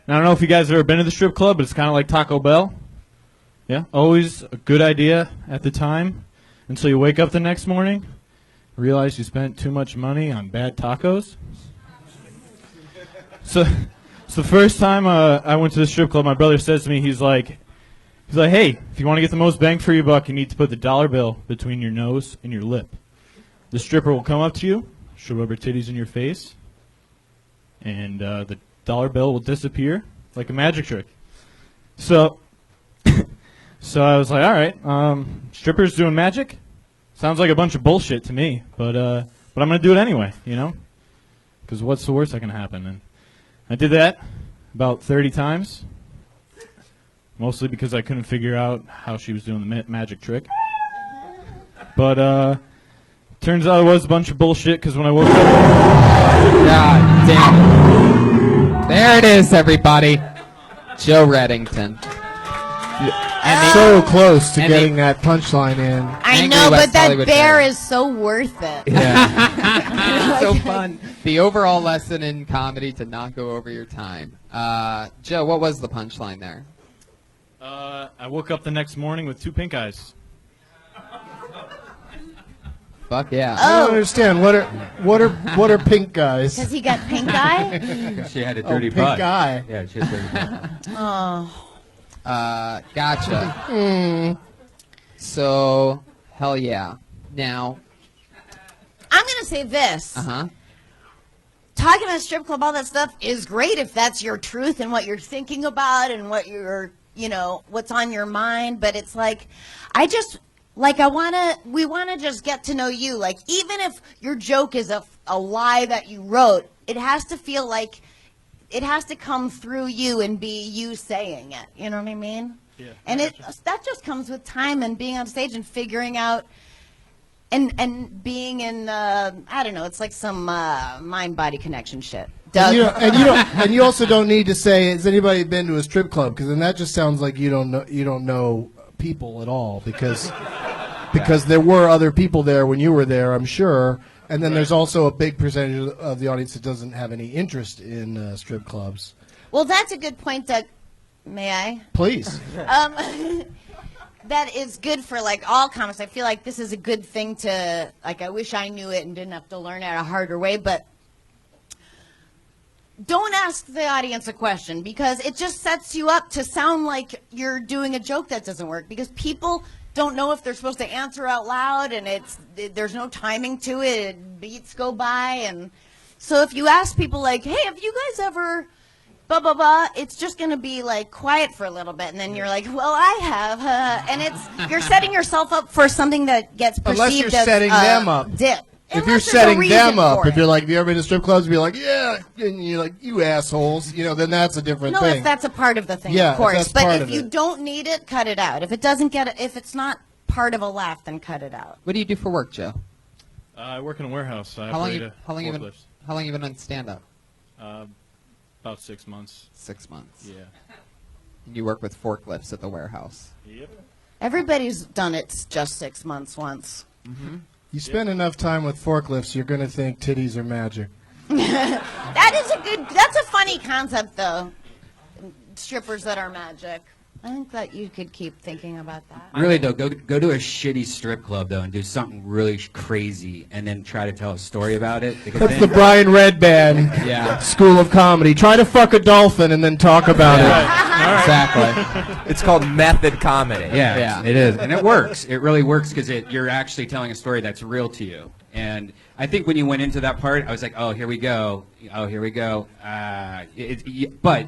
And I don't know if you guys have ever been to the strip club, but it's kind of like Taco Bell. Yeah, always a good idea at the time, until you wake up the next morning, realize you spent too much money on bad tacos. So the first time I went to the strip club, my brother says to me, he's like, hey, if you want to get the most bang for your buck, you need to put the dollar bill between your nose and your lip. The stripper will come up to you, she'll rub her titties in your face, and the dollar bill will disappear like a magic trick. So I was like, all right, strippers doing magic? Sounds like a bunch of bullshit to me, but I'm going to do it anyway, you know? Because what's the worst that can happen? And I did that about 30 times. Mostly because I couldn't figure out how she was doing the magic trick. But turns out it was a bunch of bullshit because when I woke up... God damn it. There it is, everybody. Joe Reddington. So close to getting that punchline in. I Angry know, West but that Hollywood bear Bear. is so worth it. So fun. The overall lesson in comedy to not go over your time. Joe, what was the punchline there? I woke up the next morning with 2 pink eyes. Fuck yeah. I don't understand. What are pink guys? Because he got pink eye? She had a dirty pink butt. eye. Yeah, she had dirty butt. Oh. Gotcha. So, hell yeah. Now, I'm going to say this. uh-huh. Talking about strip club, all that stuff is great if that's your truth and what you're thinking about and what you're, what's on your mind. But it's like, we want to just get to know you. Like, even if your joke is a lie that you wrote, it has to feel like it has to come through you and be you saying it. You know what I mean? Yeah. And that just comes with time and being on stage and figuring out and being in I don't know, it's like some mind-body connection shit. Doug? And you also don't need to say, has anybody been to a strip club? Because then that just sounds like you don't know people at all. Because there were other people there when you were there, I'm sure. And then there's also a big percentage of the audience that doesn't have any interest in strip clubs. Well, that's a good point, Doug. May I? Please. That is good for like all comics. I feel like this is a good thing to like. I wish I knew it and didn't have to learn it a harder way. But don't ask the audience a question because it just sets you up to sound like you're doing a joke that doesn't work because people don't know if they're supposed to answer out loud and there's no timing to it. Beats go by and so if you ask people like, hey, have you guys ever blah blah blah, it's just gonna be like quiet for a little bit and then you're like, well, I have and you're setting yourself up for something that gets perceived Unless you're as setting them up. dip. If you're Unless there's a setting reason them up, for if it. you're like, have you ever been to strip clubs? Be like, yeah, and you're like, you assholes, then that's a different No, thing. if that's a part of the thing, Yeah, of course. if that's But part if of you it. don't need it, cut it out. If it doesn't if it's not part of a laugh, then cut it out. What do you do for work, Joe? I work in a warehouse. I How long operate you forklifts. been on stand-up? About 6 months. 6 months. Yeah. You work with forklifts at the warehouse. Yep. Everybody's done it just 6 months once. You spend enough time with forklifts, you're going to think titties are magic. That's a funny concept, though. Strippers that are magic. I think that you could keep thinking about that. Really though, go to a shitty strip club though and do something really crazy, and then try to tell a story about it. Because That's then, the Brian Redband School of Comedy. Try to fuck a dolphin and then talk about it. Exactly. It's called method comedy. yeah, it is, and it works. It really works because you're actually telling a story that's real to you. And I think when you went into that part, I was like, oh, here we go. Oh, here we go. But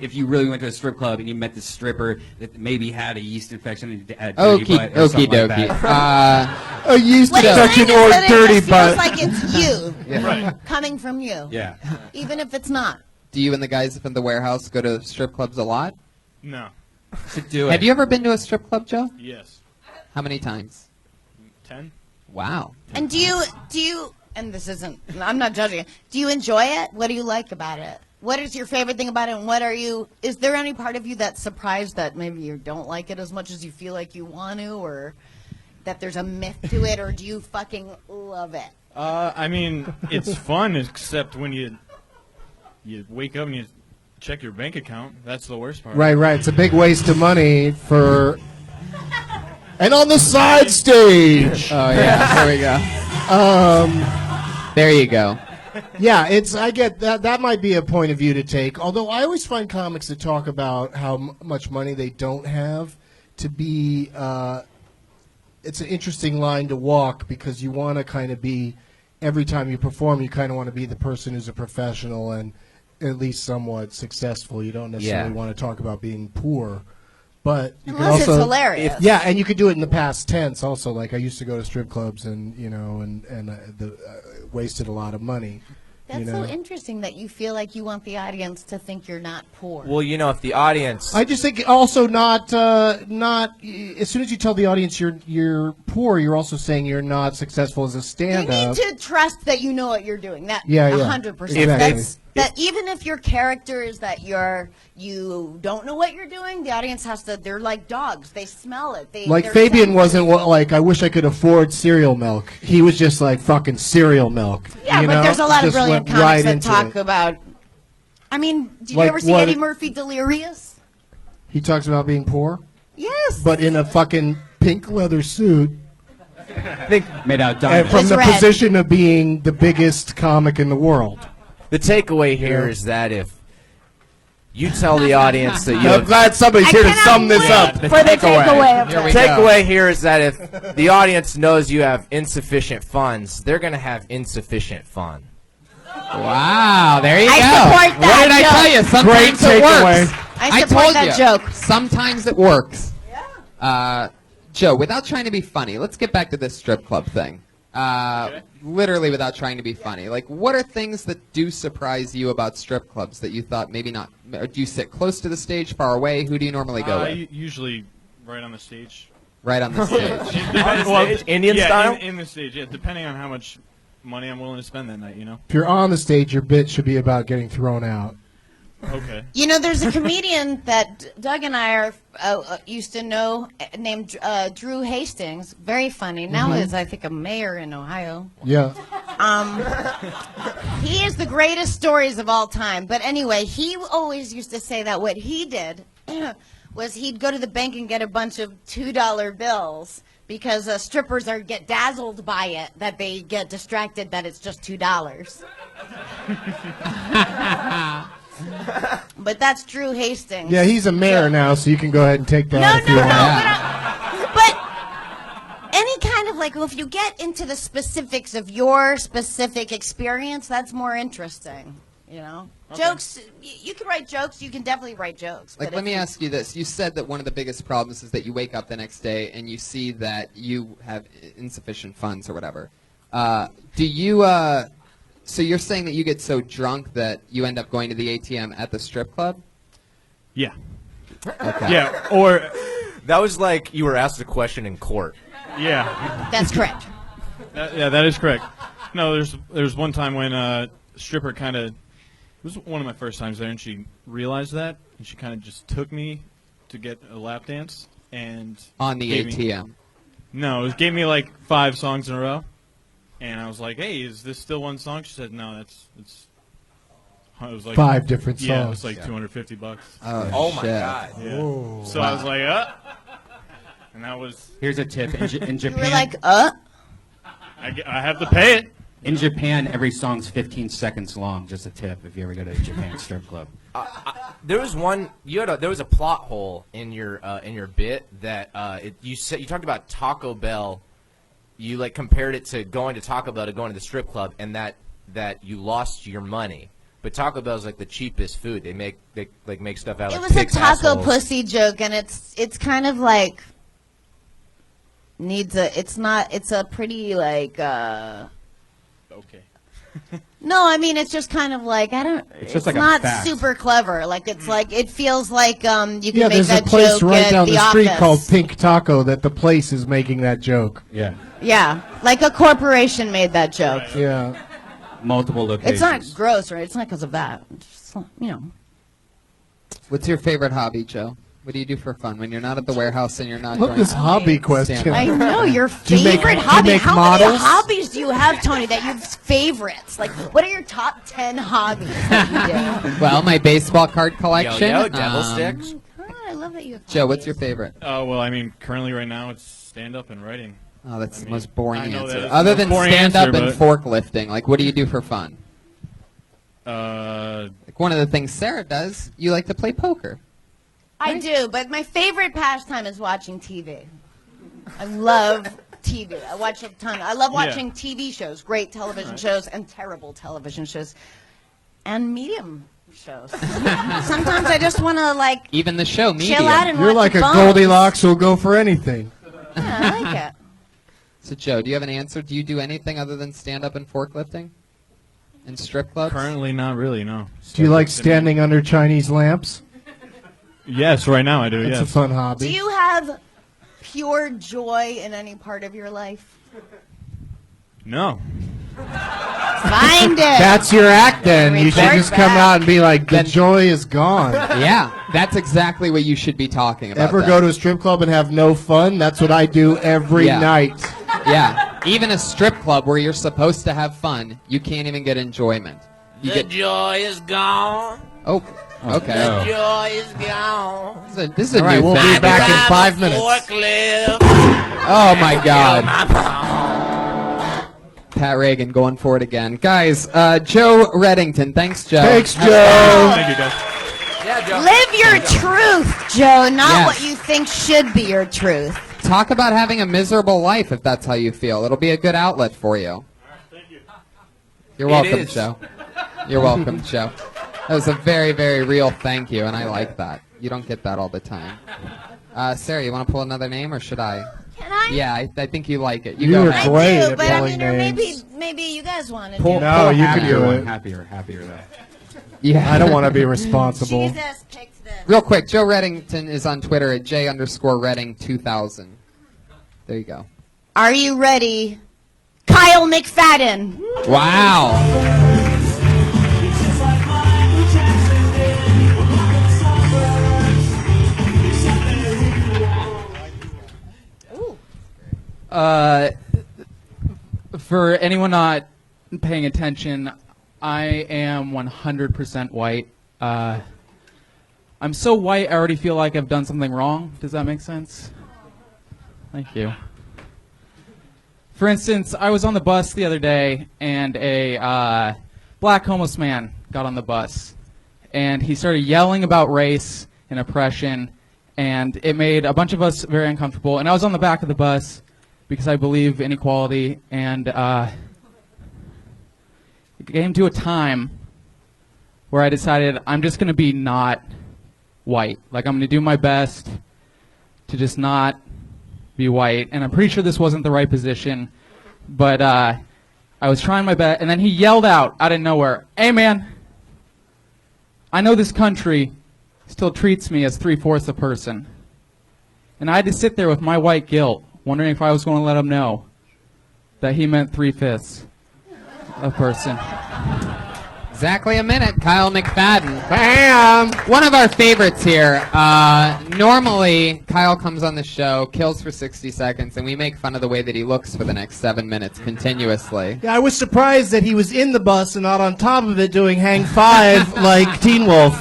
if you really went to a strip club and you met this stripper that maybe had a yeast infection and had dirty butt or something like that. A yeast What he's infection saying or is that dirty it just butt. feels like it's you coming from you, Yeah. even if it's not. Do you and the guys from the warehouse go to strip clubs a lot? No. To do it. Have you ever been to a strip club, Joe? Yes. How many times? 10. Wow. And do you? And this isn't. I'm not judging it. Do you enjoy it? What do you like about it? What is your favorite thing about it? And what are you? Is there any part of you that's surprised that maybe you don't like it as much as you feel like you want to, or that there's a myth to it, or do you fucking love it? I mean, it's fun, except when you wake up and you check your bank account. That's the worst part. Right. It's a big waste of money for. And on the side stage. Oh yeah. There we go. There you go. Yeah, I get that. That might be a point of view to take. Although I always find comics that talk about how much money they don't have to be. It's an interesting line to walk because you want to kind of be. Every time you perform, you kind of want to be the person who's a professional and at least somewhat successful. You don't necessarily want to talk about being poor. But you Unless can also, it's hilarious. yeah, and you could do it in the past tense also. Like I used to go to strip clubs and wasted a lot of money. That's so interesting that you feel like you want the audience to think you're not poor. Well, if the audience... I just think also not as soon as you tell the audience you're poor, you're also saying you're not successful as a you stand-up. need to trust that you know what you're doing. That Yeah, 100%. exactly. That even if your character is that you don't know what you're doing, the audience has to. They're like dogs. They smell it. Like Fabian wasn't like I wish I could afford cereal milk. He was just like fucking cereal milk. Yeah, you but know? there's a lot of Just brilliant went comics right that into talk it. about. I mean, did you Like ever see what- Eddie Murphy Delirious? He talks about being poor, Yes. but in a fucking pink leather suit, Made out and diamonds. from It's the red. position of being the biggest comic in the world. The takeaway here is that if you tell the audience that you I'm have glad somebody's I here to cannot sum this wait up. for the takeaway of Here we this. go. takeaway here is that if the audience knows you have insufficient funds, they're going to have insufficient fun. Wow, there you I go. support that What did I joke. tell you? Sometimes Great it takeaway. works. I support told that you. joke. Sometimes it works. Joe, without trying to be funny, let's get back to this strip club thing. Literally without trying to be funny. Like, what are things that do surprise you about strip clubs that you thought maybe not? Or do you sit close to the stage, far away? Who do you normally go with? Usually right on the stage. Right on the stage. Stage? Indian yeah, style? In the stage, yeah, depending on how much money I'm willing to spend that night, you know? If you're on the stage, your bit should be about getting thrown out. Okay. You know, there's a comedian that Doug and I used to know named Drew Hastings. Very funny. Now is, I think, a mayor in Ohio. Yeah. He is the greatest stories of all time. But anyway, he always used to say that what he did was he'd go to the bank and get a bunch of $2 bills because strippers get dazzled by it, that they get distracted that it's just $2. But that's Drew Hastings. Yeah, he's a mayor now, so you can go ahead and take that No, if you no, no. want. But any kind of like, well, if you get into the specifics of your specific experience, that's more interesting. You know, jokes. You can write jokes. You can definitely write jokes. Like, but let if me you- ask you this. You said that one of the biggest problems is that you wake up the next day and you see that you have insufficient funds or whatever. Do you, so you're saying that you get so drunk that you end up going to the ATM at the strip club? Yeah. Okay. Yeah, or, That was like you were asked a question in court. yeah. That's correct. Yeah, that is correct. No, there's one time when a stripper kind of, it was one of my first times there, and she realized that, and she kind of just took me to get a lap dance, and On the gave me- ATM. No, it gave me like 5 songs in a row, and I was like, "Hey, is this still one song?" She said, "No, it's." It was like 5 different songs. Yeah, it was like $250. Oh my shit. God. Yeah. So I was like, and that was Here's a tip. In You Japan, were like, I have to pay it. in Japan, every song's 15 seconds long. Just a tip if you ever go to a Japan strip club. There was one. There was a plot hole in your bit that you talked about Taco Bell. You like compared it to going to Taco Bell to going to the strip club, and that you lost your money. But Taco Bell's like the cheapest food. They make stuff out it of was a pigs' taco assholes. pussy joke, and it's kind of like needs a. It's a pretty like. Okay. No, I mean it's just kind of like I don't. It's just like a not fact. super clever. Like it's like it feels like you can Yeah, make there's a that place joke right at down the street office. called Pink Taco that the place is making that joke. Yeah. Yeah, like a corporation made that joke. Yeah. Multiple locations. It's not gross, right? It's not because of that. It's just, you know. What's your favorite hobby, Joe? What do you do for fun when you're not at the warehouse and you're not Look going this hobby question. stand-up? I know your Do you make- favorite do you hobby. make How models? many hobbies do you have, Tony? That you have favorites? Like, what are your top 10 hobbies that you do? Well, my baseball card collection. Yo, devil um, sticks. Oh, I love that you have. Joe, what's your favorite? Well, I mean, currently right now it's stand up and writing. Oh, that's I the mean, most boring I know that answer. it's Other the than most boring stand-up answer, and forklifting, like, what do you do for fun? Like one of the things Sarah does, you like to play poker. I do, but my favorite pastime is watching TV. I love TV. I watch a ton. I love watching TV shows, great television shows, and terrible television shows, and medium shows. Sometimes I just want to like Even the show, Medium. chill out and You're watch like a Bones. Goldilocks who'll go for anything. Yeah, I like it. So, Joe, do you have an answer? Do you do anything other than stand-up and forklifting? And strip clubs? Currently, not really. No. Do you like standing under Chinese lamps? Yes, right now I do. It's Yes. a fun hobby. Do you have pure joy in any part of your life? No. It's Find it. That's your act then. You should Report just come back. out and be like, the joy is gone. Yeah, that's exactly what you should be talking about. Ever then. go to a strip club and have no fun? That's what I do every Yeah. night. Yeah, even a strip club where you're supposed to have fun, you can't even get enjoyment. You The get joy is gone. oh, okay. The joy is gone. This is a All right, new we'll thing. be back in Drive 5 a minutes. forklift. Oh my God. Pat Reagan going for it again, guys. Joe Reddington, thanks, Joe. Thanks, Have Joe. Thank you, guys. Yeah, Joe. Live your truth, Joe, not Yes. what you think should be your truth. Talk about having a miserable life if that's how you feel. It'll be a good outlet for you. You're welcome, is. Joe. You're welcome, Joe. That was a very, very real thank you, and I like that. You don't get that all the time. Sarah, you want to pull another name, or should I? Can I? Yeah, I think you like it. You go were ahead. great. I do, at but I pulling mean, or names. maybe you guys want to Pull, do No, pull a you can happier do one. it. Happier though. Yeah. I don't want to be responsible. Jesus picked this. Real quick, Joe Reddington is on Twitter at J_Redding2000. There you go. Are you ready? Kyle McFadden. Wow. For anyone not paying attention, I am 100% white. I'm so white, I already feel like I've done something wrong. Does that make sense? Thank you. For instance, I was on the bus the other day, and a black homeless man got on the bus, and he started yelling about race and oppression, and it made a bunch of us very uncomfortable. And I was on the back of the bus because I believe in equality, and it came to a time where I decided I'm just going to be not white. Like, I'm going to do my best to just not be white. And I'm pretty sure this wasn't the right position, but I was trying my best. And then he yelled out of nowhere, "Hey, man, I know this country still treats me as 3/4 a person." And I had to sit there with my white guilt, wondering if I was going to let him know that he meant 3/5 a person. Exactly a minute, Kyle McFadden. Bam! One of our favorites here. Normally, Kyle comes on the show, kills for 60 seconds, and we make fun of the way that he looks for the next 7 minutes continuously. Yeah, I was surprised that he was in the bus and not on top of it doing hang five like Teen Wolf.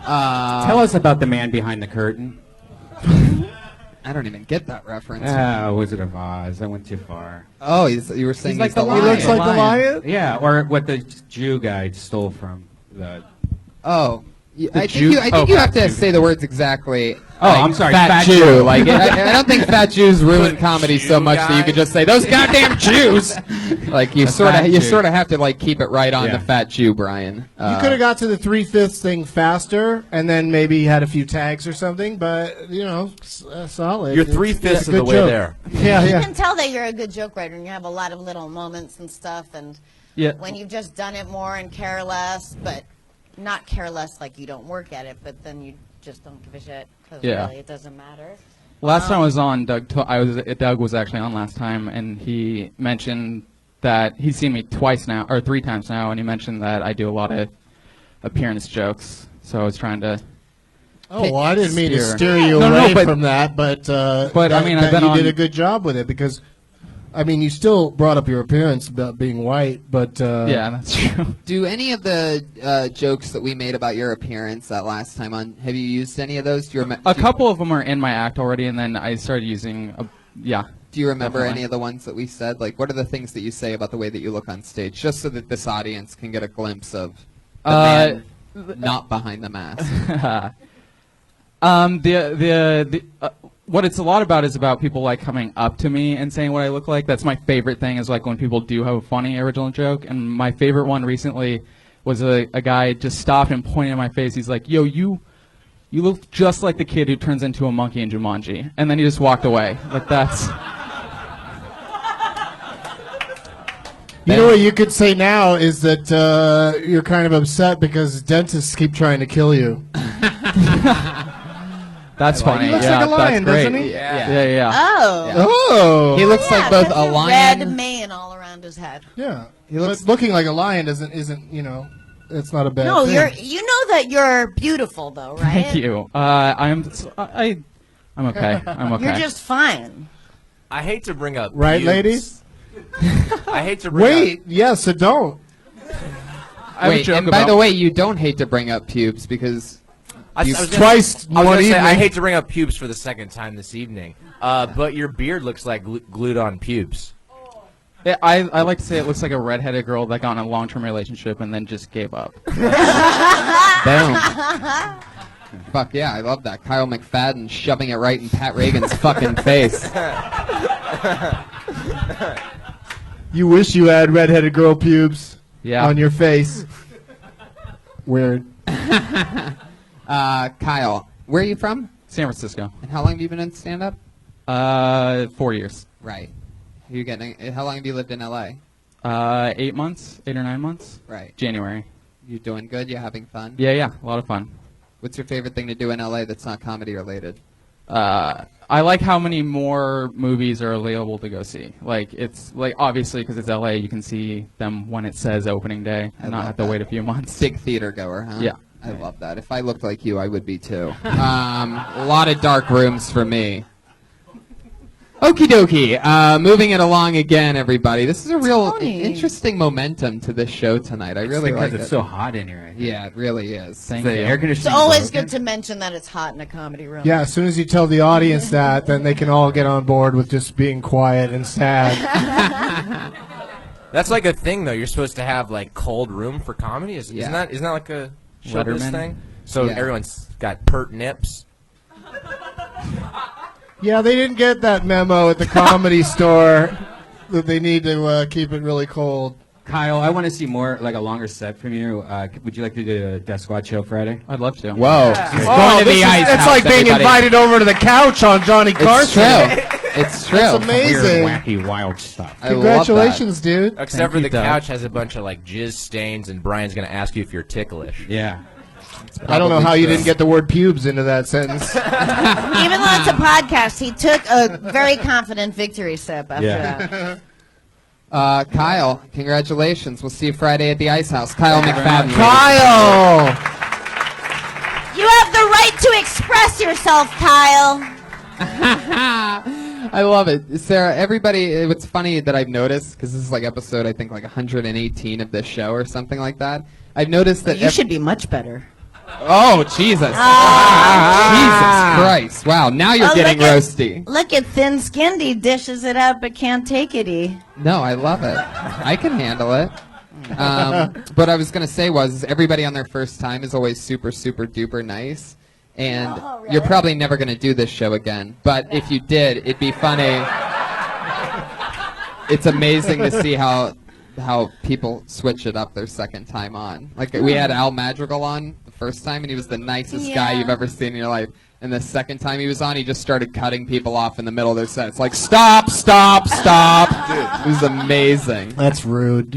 Tell us about the man behind the curtain. I don't even get that reference. Wizard of Oz. I went too far. Oh, you were saying He's like the lion. lion. He looks like the lion? Yeah, or what the Jew guy stole from the. Oh, I Jew- think you have fat to Jew. say the words exactly. Oh, I'm sorry, fat, fat Jew. Jew. Like I don't think fat Jews ruin comedy so Jew much that you guy. could just say those goddamn Jews. Like you The sort fat of Jew. have to like keep it right on Yeah. the fat Jew, Brian. You could have got to the 3/5 thing faster, and then maybe had a few tags or something. But solid. You're It's 3/5 a of the good way joke. there. Yeah, You yeah. can tell that you're a good joke writer, and you have a lot of little moments and stuff. And Yeah. when you've just done it more and care less, but not care less like you don't work at it, but then you just don't give a shit because Yeah. really it doesn't matter. Last time I was on, Doug was actually on last time, and he mentioned that he's seen me twice now, or 3 times now, and he mentioned that I do a lot of appearance jokes. So I was trying to. Oh, well, I didn't mean to Steer. steer you No, no, away but- from that, but I mean, I've been you on- did a good job with it because, I mean, you still brought up your appearance about being white, but Yeah, that's true. Do any of the jokes that we made about your appearance that last time on? Have you used any of those? Do you A couple of them are in my act already, and then I started using. Do you remember Definitely. any of the ones that we said? Like, what are the things that you say about the way that you look on stage, just so that this audience can get a glimpse of the man not behind the mask? What it's a lot about is about people like coming up to me and saying what I look like. That's my favorite thing, is like when people do have a funny original joke. And my favorite one recently was a guy just stopped and pointed in my face. He's like, "Yo, you look just like the kid who turns into a monkey in Jumanji." And then he just walked away. Like that's. you know what you could say now is that you're kind of upset because dentists keep trying to kill you. That's funny. He looks yeah, like a lion, that's great. doesn't he? Yeah. Oh. Oh. He looks Yeah, like both 'cause a the lion. red mane all around his head. Yeah. He looks looking like a lion isn't it's not a bad No, thing. you know that you're beautiful though, right? Thank you. I'm okay. I'm okay. You're just fine. I hate to bring up Right, pubes. ladies? I hate to bring Wait, up. yes, so don't. I have a Wait, joke and by about- the way, you don't hate to bring up pubes because I was gonna- Twice I was one gonna say, I evening. hate to bring up pubes for the second time this evening, but your beard looks like glued on pubes. Yeah, I like to say it looks like a redheaded girl that got in a long-term relationship and then just gave up. boom. Fuck yeah, I love that. Kyle McFadden shoving it right in Pat Reagan's fucking face. You wish you had redheaded girl pubes on your face. Weird. Kyle, where are you from? San Francisco. And how long have you been in stand-up? 4 years. Right. How long have you lived in LA? 8 months, 8 or 9 months. Right. January. You doing good? You having fun? Yeah, a lot of fun. What's your favorite thing to do in LA that's not comedy related? I like how many more movies are available to go see. Like it's like obviously because it's LA, you can see them when it says opening day and not have to wait a few months. Big theater goer, huh? Yeah. I love that. If I looked like you, I would be too. A lot of dark rooms for me. Okie dokie. Moving it along again, everybody. This is a real interesting momentum to this show tonight. I really like it. Because it's so hot in here. Yeah, it really is. The air It's conditioning. always good to mention that it's hot in a comedy room. Yeah, as soon as you tell the audience that, then they can all get on board with just being quiet and sad. That's like a thing, though. You're supposed to have like cold room for comedy. Isn't that like a showbiz Letterman? thing? So Yeah. everyone's got pert nips. Yeah, they didn't get that memo at the comedy store that they need to keep it really cold. Kyle, I want to see more, like a longer set from you. Would you like to do a Death Squad show Friday? I'd love to. Whoa. Oh, it's like being invited over to the couch on Johnny It's Carson. true. It's true. That's amazing. Weird, wacky, wild stuff. I love Congratulations, dude. Except Thank for you, the Doug. couch has a bunch of like jizz stains, and Brian's gonna ask you if you're ticklish. Yeah. I don't know how you true. didn't get the word pubes into that sentence. Even though it's a podcast, he took a very confident victory step after that. Kyle, congratulations. We'll see you Friday at the Ice House. Kyle McFadden. Kyle! You have the right to express yourself, Kyle. I love it. Sarah, everybody, what's funny that I've noticed, because this is like episode, I think, like 118 of this show or something like that. I've noticed that... You should be much better. Oh, Jesus. Jesus Christ. Wow, now you're getting roasty. Look at thin-skinned. He dishes it out but can't take it. No, I love it. I can handle it. What I was going to say was everybody on their first time is always super, super duper nice. And you're probably never going to do this show again. But if you did, it'd be funny. It's amazing to see how people switch it up their second time on. Like, we had Al Madrigal on the first time, and he was the nicest guy you've ever seen in your life. And the second time he was on, he just started cutting people off in the middle of their set. It's like, stop, stop, stop. It was amazing. That's rude.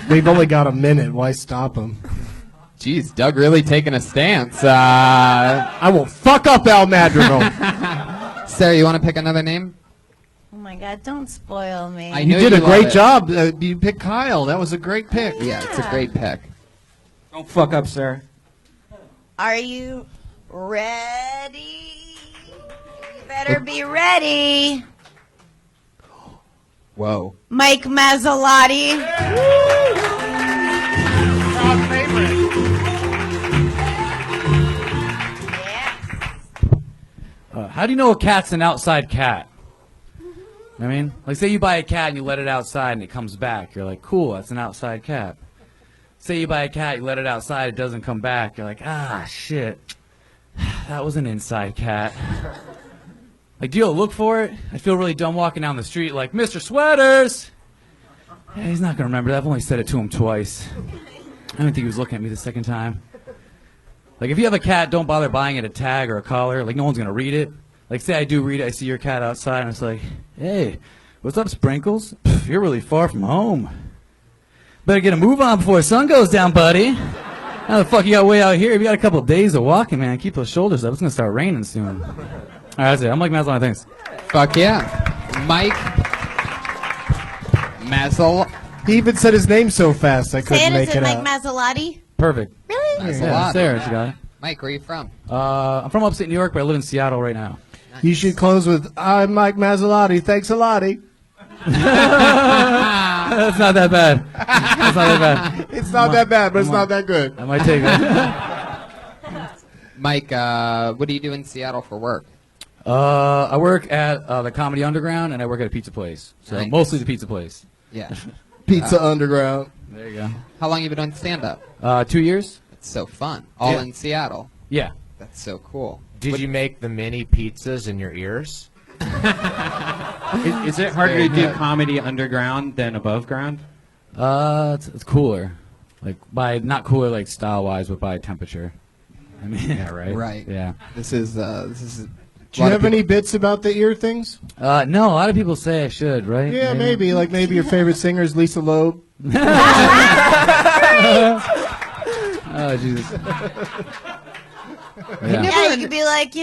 We've only got a minute. Why stop him? Jeez, Doug really taking a stance. I will fuck up Al Madrigal. Sarah, you want to pick another name? Oh my God! Don't spoil me. I You know did a love great it. job. You picked Kyle. That was a great pick. Yeah, it's a great pick. Don't fuck up, sir. Are you ready? You better be ready. Whoa. Mike Maserati. How do you know a cat's an outside cat? I mean, like say you buy a cat and you let it outside and it comes back. You're like, cool, that's an outside cat. Say you buy a cat, you let it outside, it doesn't come back. You're like, ah, shit, that was an inside cat. Like, do you look for it? I feel really dumb walking down the street like, Mr. Sweaters! Yeah, he's not going to remember that. I've only said it to him twice. I don't think he was looking at me the second time. Like, if you have a cat, don't bother buying it a tag or a collar. Like, no one's going to read it. Like, say I do read it, I see your cat outside, and it's like, hey, what's up, Sprinkles? Pff, you're really far from home. Better get a move on before the sun goes down, buddy. How the fuck you got way out here? You got a couple days of walking, man. Keep those shoulders up. It's gonna start raining soon. All right, that's it. I'm Mike Mazzolati. Thanks. Fuck yeah. Mike Mazzol. He even said his name so fast I Say couldn't it, make is it it like out. Maserati? Perfect. Really? Yeah, Sarah, she got it. Mike, where are you from? I'm from upstate New York, but I live in Seattle right now. You should close with, I'm Mike Mazzolati. Thanks a lottie. That's not that bad. That's not that bad. It's not that bad, but it's not that good. I might take that. Mike, what do you do in Seattle for work? I work at the Comedy Underground, and I work at a pizza place. So Nice. mostly the pizza place. Yeah. Pizza Underground. There you go. How long you been doing stand-up? 2 years. It's so fun. All Yeah. in Seattle. Yeah. That's so cool. Did you make the mini pizzas in your ears? Is it harder to do comedy underground than above ground? It's cooler, like by not cooler like style wise, but by temperature. I mean, yeah, right. Right. Yeah. This is. Do you have any bits about the ear things? No, a lot of people say I should, right? Yeah, maybe. Like maybe your favorite singer is Lisa Loeb. Oh Jesus. Yeah, you could be like,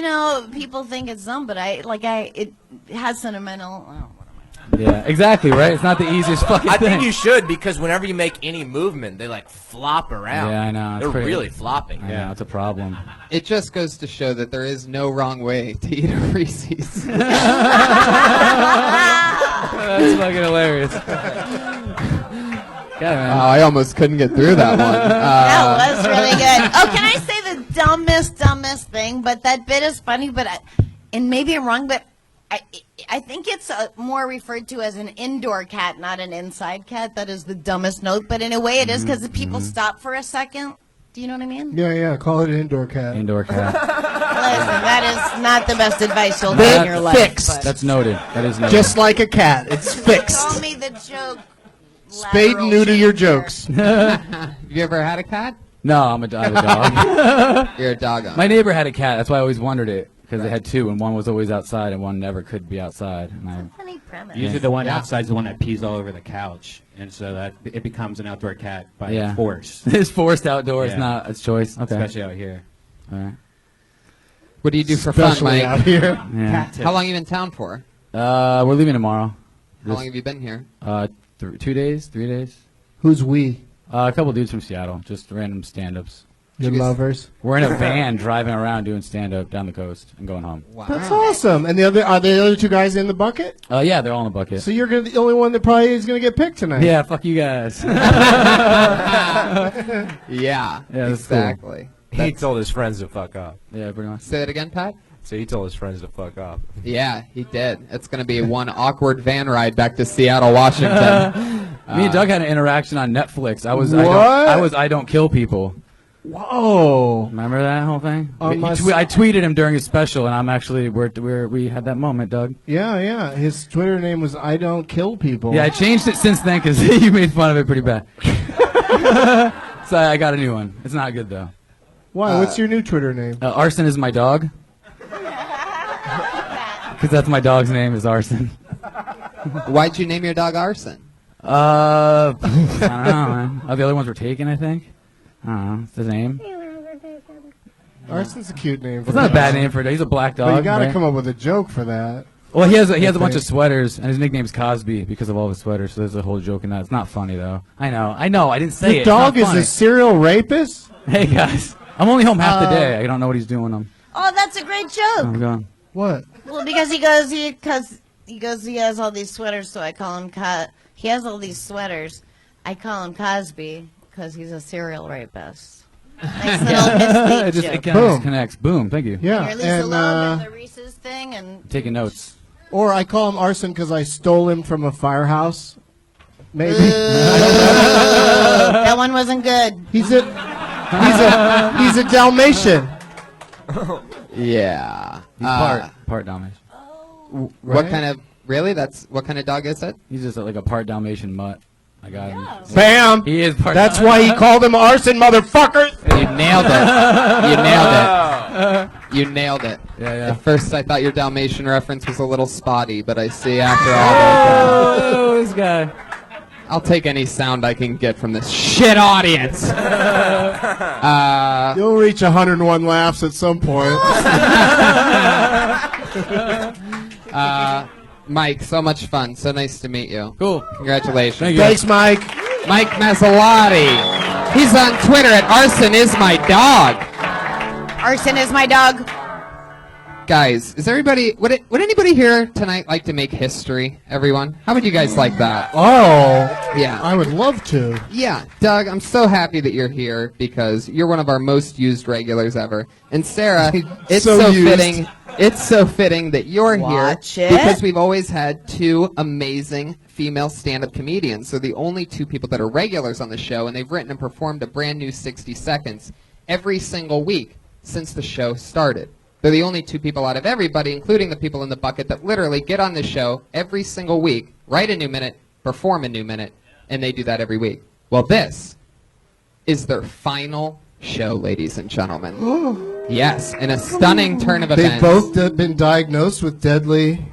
people think it's dumb, but it has sentimental. Oh, Yeah, exactly, right? It's not the easiest fucking I thing. think you should, because whenever you make any movement, they like flop around. Yeah, I know. It's They're pretty- really flopping. I know, it's a problem. It just goes to show that there is no wrong way to eat a Reese's. That's fucking hilarious. God, man. Oh, I almost couldn't get through that one. That was really good. Oh, can I say the dumbest thing? But that bit is funny. And maybe I'm wrong, but I think it's more referred to as an indoor cat, not an inside cat. That is the dumbest note. But in a way, it is because people stop for a second. Do you know what I mean? Yeah. Call it an indoor cat. Indoor cat. Listen, that is not the best advice you'll get in your life. Fixed. That's noted. That is noted. Just like a cat. It's Call fixed. me the joke. Spade and neuter your jokes. Have you ever had a cat? No, I have a dog. You're a dog owner. My neighbor had a cat. That's why I always wondered it. Because they had two, and one was always outside, and one never could be outside. And Funny premise. Usually the one outside is the one that pees all over the couch, and so that it becomes an outdoor cat by force. It's forced outdoors, Yeah. not its choice. Okay. Especially out here. All right. What do you do for fun, Especially Mike? out here. Yeah. How long you in town for? We're leaving tomorrow. How long have you been here? 2 days, 3 days. Who's we? A couple dudes from Seattle, just random stand-ups. Your lovers. We're in a van driving around doing stand-up down the coast and going home. Wow. That's awesome. And are the other two guys in the bucket? Yeah, they're all in the bucket. So you're the only one that probably is going to get picked tonight. Yeah, fuck you guys. Yeah, that's cool. exactly. He told his friends to fuck off. Yeah, pretty much. Say that again, Pat? So he told his friends to fuck off. Yeah, he did. It's going to be one awkward van ride back to Seattle, Washington. Me and Doug had an interaction on Netflix. I was What? I don't kill people. Whoa. Remember that whole thing? On my I tweeted him during his special, and I'm actually we had that moment, Doug. Yeah. His Twitter name was I Don't Kill People. Yeah, I changed it since then because you made fun of it pretty bad. So I got a new one. It's not good though. Why? What's your new Twitter name? Arson is my dog. Because that's my dog's name is Arson. Why'd you name your dog Arson? I don't know, man. Oh, the other ones were taken, I think. I don't know. It's his name. Arson's a cute name. For It's not a dog. bad name for a dog. He's a black dog. But you got to right? come up with a joke for that. Well, he has a bunch of sweaters, and his nickname's Cosby because of all his sweaters. So there's a whole joke in that. It's not funny though. I know. I didn't say The it. dog It's is not a funny. serial rapist? Hey guys, I'm only home half the day. I don't know what he's doing. Oh, that's a great joke. I'm going. What? Well, because he has all these sweaters, so I call him he has all these sweaters. I call him Cosby because he's a serial rapist. Nice little It mislead just joke. it connects. Boom. Thank you. Yeah. Your Lisa And, Loeb and the Reese's thing, and Taking notes. or I call him Arson because I stole him from a firehouse. Maybe. that one wasn't good. He's a Dalmatian. Yeah. He's part Dalmatian. What Right? kind of what kind of dog is it? He's just like a part Dalmatian mutt. I got him. Bam. He is part. That's why he called him Arson, motherfucker. You nailed it. You nailed it. You nailed it. Yeah. At first, I thought your Dalmatian reference was a little spotty, but I see after all that. Oh, this guy. I'll take any sound I can get from this shit audience. You'll reach 101 laughs at some point. Mike, so much fun. So nice to meet you. Cool. Congratulations. Thank you. Thanks, Mike. Mike Maserati. He's on Twitter at Arson is my dog. Arson is my dog. Guys, is everybody would anybody here tonight like to make history? Everyone, how would you guys like that? Oh, Yeah, I would love to. yeah. Doug, I'm so happy that you're here because you're one of our most used regulars ever. And Sarah, it's So so used. fitting. It's so fitting that you're Watch here it. because we've always had two amazing female stand-up comedians. So the only two people that are regulars on the show, and they've written and performed a brand new 60 seconds every single week since the show started. They're the only two people out of everybody, including the people in the bucket, that literally get on the show every single week, write a new minute, perform a new minute, and they do that every week. Well, this is their final show, ladies and gentlemen. Yes, in a stunning turn of They've events. both been diagnosed with deadly.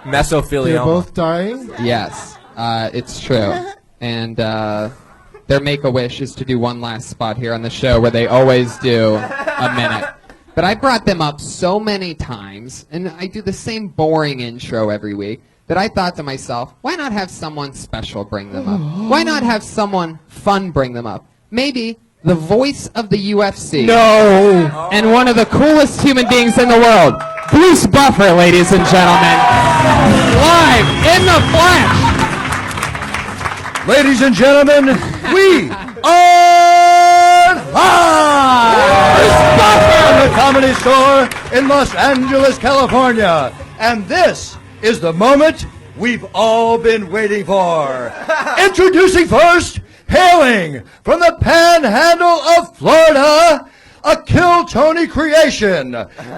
Mesothelioma. They're both dying. Yes, it's true. And their Make-A-Wish is to do one last spot here on the show where they always do a minute. But I brought them up so many times, and I do the same boring intro every week, that I thought to myself, why not have someone special bring them up? Why not have someone fun bring them up? Maybe the voice of the UFC. No. And one of the coolest human beings in the world, Bruce Buffer, ladies and gentlemen. Live in the flesh. Ladies and gentlemen, we are live from the Comedy Store in Los Angeles, California. And this is the moment we've all been waiting for. Introducing first, hailing from the panhandle of Florida, a Kill Tony creation,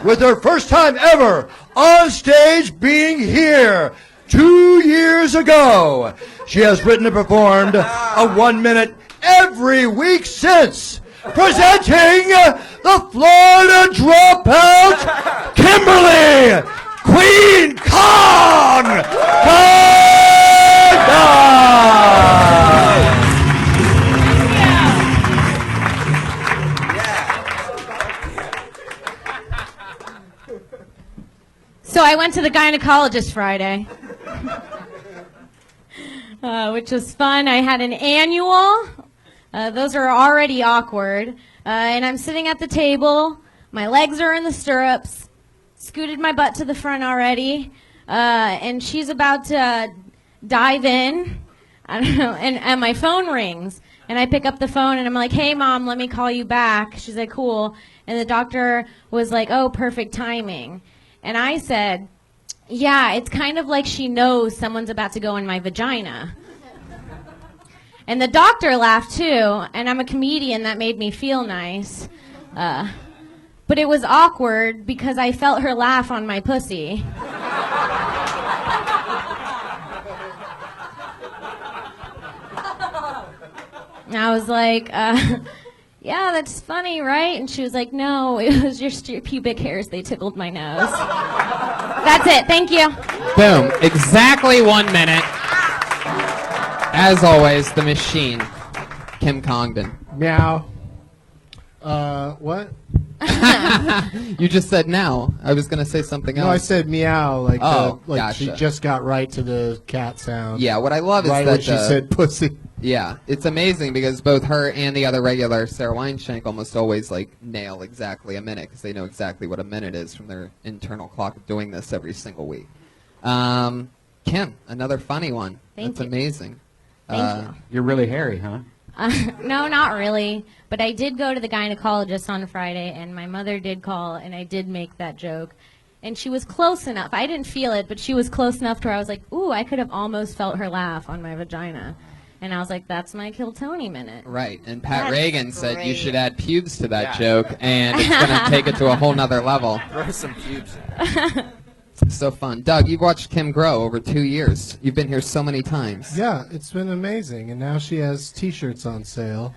with her first time ever on stage being here 2 years ago. She has written and performed a 1 minute every week since. Presenting the Florida Dropout, Kimberly Queen Kong Kardashian. So I went to the gynecologist Friday, which was fun. I had an annual. Those are already awkward. And I'm sitting at the table. My legs are in the stirrups. Scooted my butt to the front already. And she's about to dive in. I don't know. And my phone rings. And I pick up the phone and I'm like, hey, Mom, let me call you back. She's like, cool. And the doctor was like, oh, perfect timing. And I said, yeah, it's kind of like she knows someone's about to go in my vagina. And the doctor laughed too, and I'm a comedian, that made me feel nice. But it was awkward because I felt her laugh on my pussy. And I was like, yeah, that's funny, right? And she was like, no, it was just your pubic hairs. They tickled my nose. That's it. Thank you. Boom. Exactly 1 minute. As always, the machine, Kim Congdon. Meow. What? You just said now. I was going to say something else. No, I said meow. Like, like gotcha. she just got right to the cat sound. Yeah, what I love is right that when she said pussy. Yeah, it's amazing because both her and the other regular, Sarah Weinshank, almost always like nail exactly a minute because they know exactly what a minute is from their internal clock of doing this every single week. Kim, another funny one. Thank That's you. amazing. Thank you. You're really hairy, huh? No, not really. But I did go to the gynecologist on Friday, and my mother did call, and I did make that joke. And she was close enough. I didn't feel it, but she was close enough to where I was like, ooh, I could have almost felt her laugh on my vagina. And I was like, that's my Kill Tony minute. Right, and Pat That's Reagan said you great. should add pubes to that joke, and it's going to take it to a whole nother level. Throw some pubes in. So fun. Doug, you've watched Kim grow over 2 years. You've been here so many times. Yeah, it's been amazing. And now she has T-shirts on sale.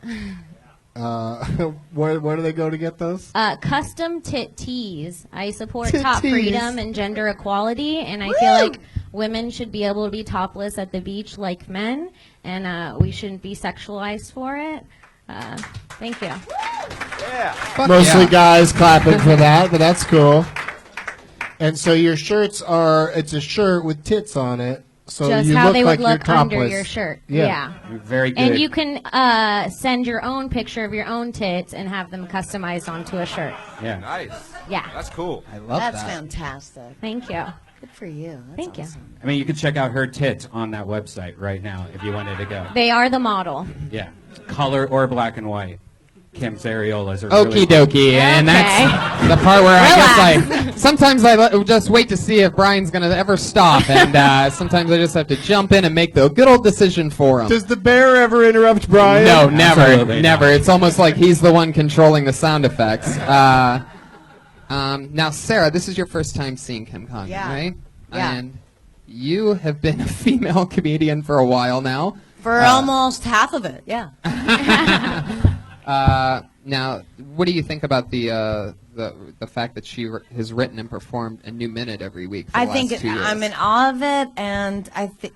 Where do they go to get those? Custom tit tees. I support Tit top tees. freedom and gender equality, and I feel like women should be able to be topless at the beach like men, and we shouldn't be sexualized for it. Thank you. Mostly guys clapping for that, but that's cool. And so your shirts it's a shirt with tits on it. So Just you how look they like would look you're under topless. your shirt. Yeah. Very good. And you can send your own picture of your own tits and have them customized onto a shirt. Yeah. Nice. Yeah. That's cool. I love That's that. fantastic. Thank you. Good for you. That's Thank you. awesome. I mean, you could check out her tits on that website right now if you wanted to go. They are the model. Yeah. Color or black and white. Kim's areolas are Okie really dokie, and that's the part where I guess sometimes I just wait to see if Brian's gonna ever stop, and sometimes I just have to jump in and make the good old decision for him. Does the bear ever interrupt Brian? No, never, Absolutely never. not. It's almost like he's the one controlling the sound effects. Now, Sarah, this is your first time seeing Kim Kong, Yeah. right? Yeah. And you have been a female comedian for a while now. For almost half of it, yeah. Now, what do you think about the fact that she has written and performed a new minute every week? For the I last think 2 years? I'm in awe of it, and I think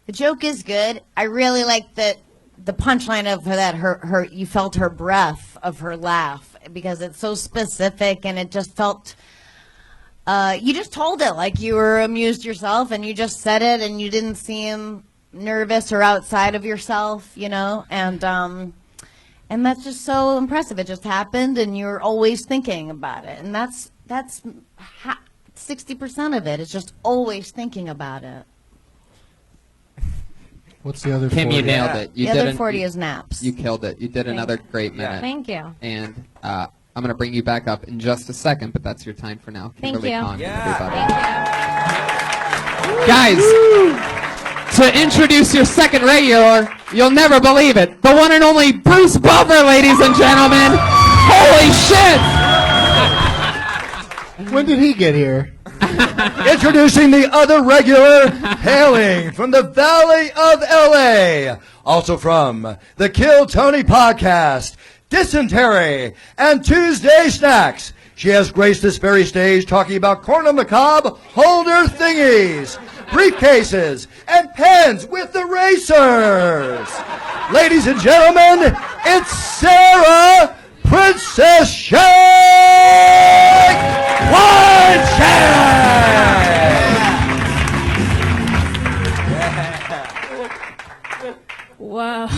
the joke is good. I really like the punchline of her you felt her breath of her laugh because it's so specific and it just felt. You just told it like you were amused yourself, and you just said it, and you didn't seem nervous or outside of yourself, and that's just so impressive. It just happened, and you're always thinking about it, and that's 60% of it. It's just always thinking about it. What's the other Kim, 40? you nailed it. You The other did 40 is naps. You killed it. You did another great minute. Thank you. And I'm going to bring you back up in just a second, but that's your time for now. Thank Kimberly you. Conn, Yeah. everybody. Guys, to introduce your second regular, you'll never believe it. The one and only Bruce Buffer, ladies and gentlemen. Holy shit! When did he get here? Introducing the other regular, hailing from the Valley of LA, also from the Kill Tony podcast, Dysentery, and Tuesday Snacks. She has graced this very stage talking about corn on the cob, holder thingies, briefcases, and pens with the racers. Ladies and gentlemen, it's Sarah Princess Shake Wow.